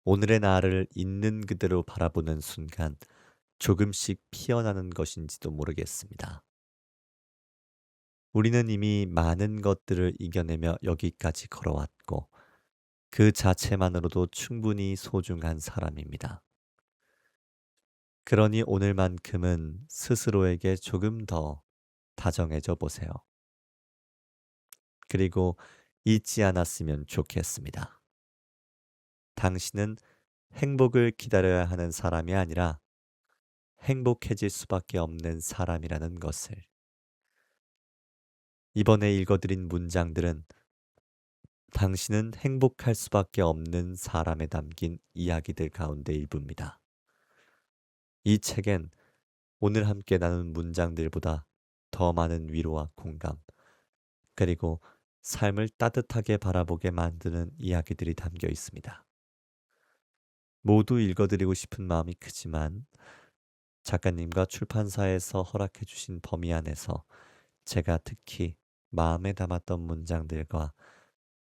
오늘의 나를 있는 그대로 바라보는 순간 조금씩 피어나는 것인지도 모르겠습니다. 우리는 이미 많은 것들을 이겨내며 여기까지 걸어왔고 그 자체만으로도 충분히 소중한 사람입니다. 그러니 오늘만큼은 스스로에게 조금 더 다정해져 보세요. 그리고 잊지 않았으면 좋겠습니다. 당신은 행복을 기다려야 하는 사람이 아니라 행복해질 수밖에 없는 사람이라는 것을. 이번에 읽어드린 문장들은 당신은 행복할 수밖에 없는 사람에 담긴 이야기들 가운데 일부입니다. 이 책엔 오늘 함께 나눈 문장들보다 더 많은 위로와 공감, 그리고 삶을 따뜻하게 바라보게 만드는 이야기들이 담겨 있습니다. 모두 읽어드리고 싶은 마음이 크지만 작가님과 출판사에서 허락해 주신 범위 안에서 제가 특히 마음에 담았던 문장들과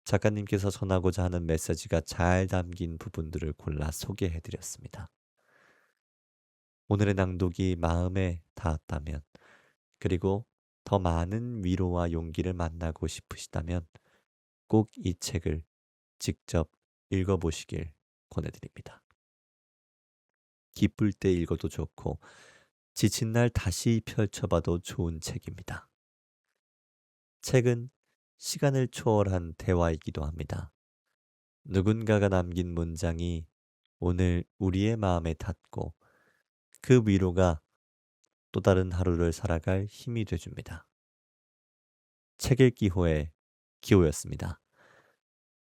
작가님께서 전하고자 하는 메시지가 잘 담긴 부분들을 골라 소개해 드렸습니다. 오늘의 낭독이 마음에 닿았다면, 그리고 더 많은 위로와 용기를 만나고 싶으시다면 꼭 이 책을 직접 읽어보시길 권해드립니다. 기쁠 때 읽어도 좋고 지친 날 다시 펼쳐봐도 좋은 책입니다. 책은 시간을 초월한 대화이기도 합니다. 누군가가 남긴 문장이 오늘 우리의 마음에 닿고 그 위로가 또 다른 하루를 살아갈 힘이 돼줍니다. 책 읽기 호의 기호였습니다.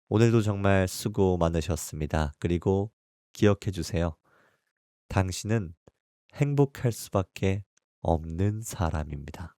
오늘도 정말 수고 많으셨습니다. 그리고 기억해 주세요. 당신은 행복할 수밖에 없는 사람입니다.